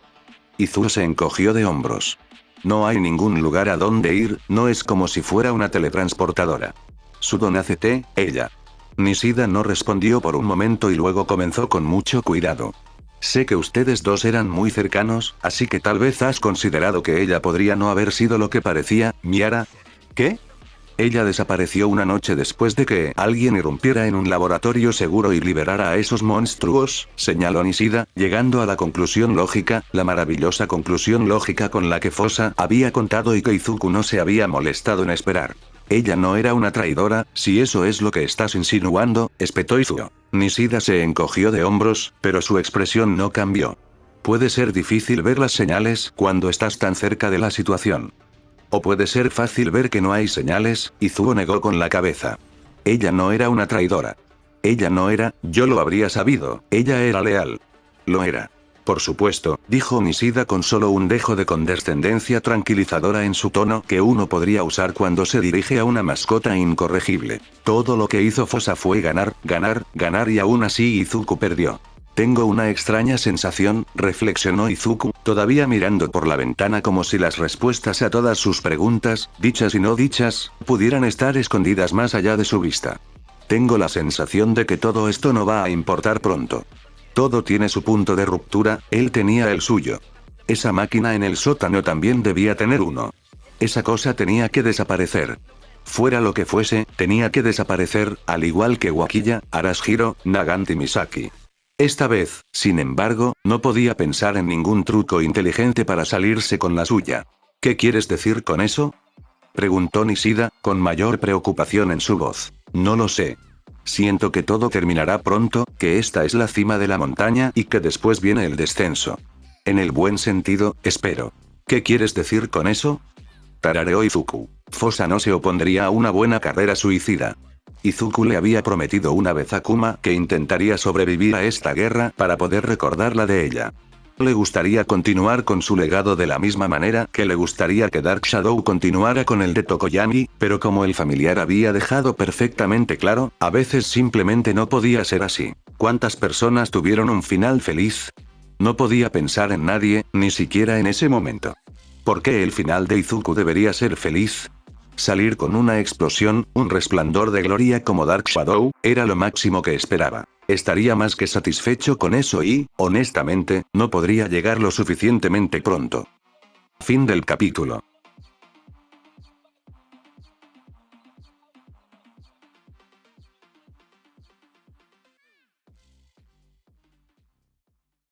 Izuo se encogió de hombros. No hay ningún lugar a donde ir, no es como si fuera una teletransportadora. Sudonacete, ella. Nishida no respondió por un momento y luego comenzó con mucho cuidado. Sé que ustedes dos eran muy cercanos, así que tal vez has considerado que ella podría no haber sido lo que parecía, Miara. ¿Qué? Ella desapareció una noche después de que alguien irrumpiera en un laboratorio seguro y liberara a esos monstruos, señaló Nishida, llegando a la conclusión lógica, la maravillosa conclusión lógica con la que Fosa había contado y que Izuku no se había molestado en esperar. Ella no era una traidora, si eso es lo que estás insinuando, espetó Izuo. Nishida se encogió de hombros, pero su expresión no cambió. Puede ser difícil ver las señales cuando estás tan cerca de la situación. O puede ser fácil ver que no hay señales, Izuo negó con la cabeza. Ella no era una traidora. Ella no era, yo lo habría sabido, ella era leal. Lo era. Por supuesto, dijo Nishida con solo un dejo de condescendencia tranquilizadora en su tono que uno podría usar cuando se dirige a una mascota incorregible. Todo lo que hizo Fosa fue ganar, ganar, ganar y aún así Izuku perdió. Tengo una extraña sensación, reflexionó Izuku, todavía mirando por la ventana como si las respuestas a todas sus preguntas, dichas y no dichas, pudieran estar escondidas más allá de su vista. Tengo la sensación de que todo esto no va a importar pronto. Todo tiene su punto de ruptura, él tenía el suyo. Esa máquina en el sótano también debía tener uno. Esa cosa tenía que desaparecer. Fuera lo que fuese, tenía que desaparecer, al igual que Wakiya, Arashiro, Nagant y Misaki. Esta vez, sin embargo, no podía pensar en ningún truco inteligente para salirse con la suya. ¿Qué quieres decir con eso? Preguntó Nishida, con mayor preocupación en su voz. No lo sé. Siento que todo terminará pronto, que esta es la cima de la montaña y que después viene el descenso. En el buen sentido, espero. ¿Qué quieres decir con eso? Tarareó Izuku. Fosa no se opondría a una buena carrera suicida. Izuku le había prometido una vez a Kuma que intentaría sobrevivir a esta guerra para poder recordarla de ella. Le gustaría continuar con su legado de la misma manera que le gustaría que Dark Shadow continuara con el de Tokoyami, pero como el familiar había dejado perfectamente claro, a veces simplemente no podía ser así. ¿Cuántas personas tuvieron un final feliz? No podía pensar en nadie, ni siquiera en ese momento. ¿Por qué el final de Izuku debería ser feliz? Salir con una explosión, un resplandor de gloria como Dark Shadow, era lo máximo que esperaba. Estaría más que satisfecho con eso y, honestamente, no podría llegar lo suficientemente pronto. Fin del capítulo.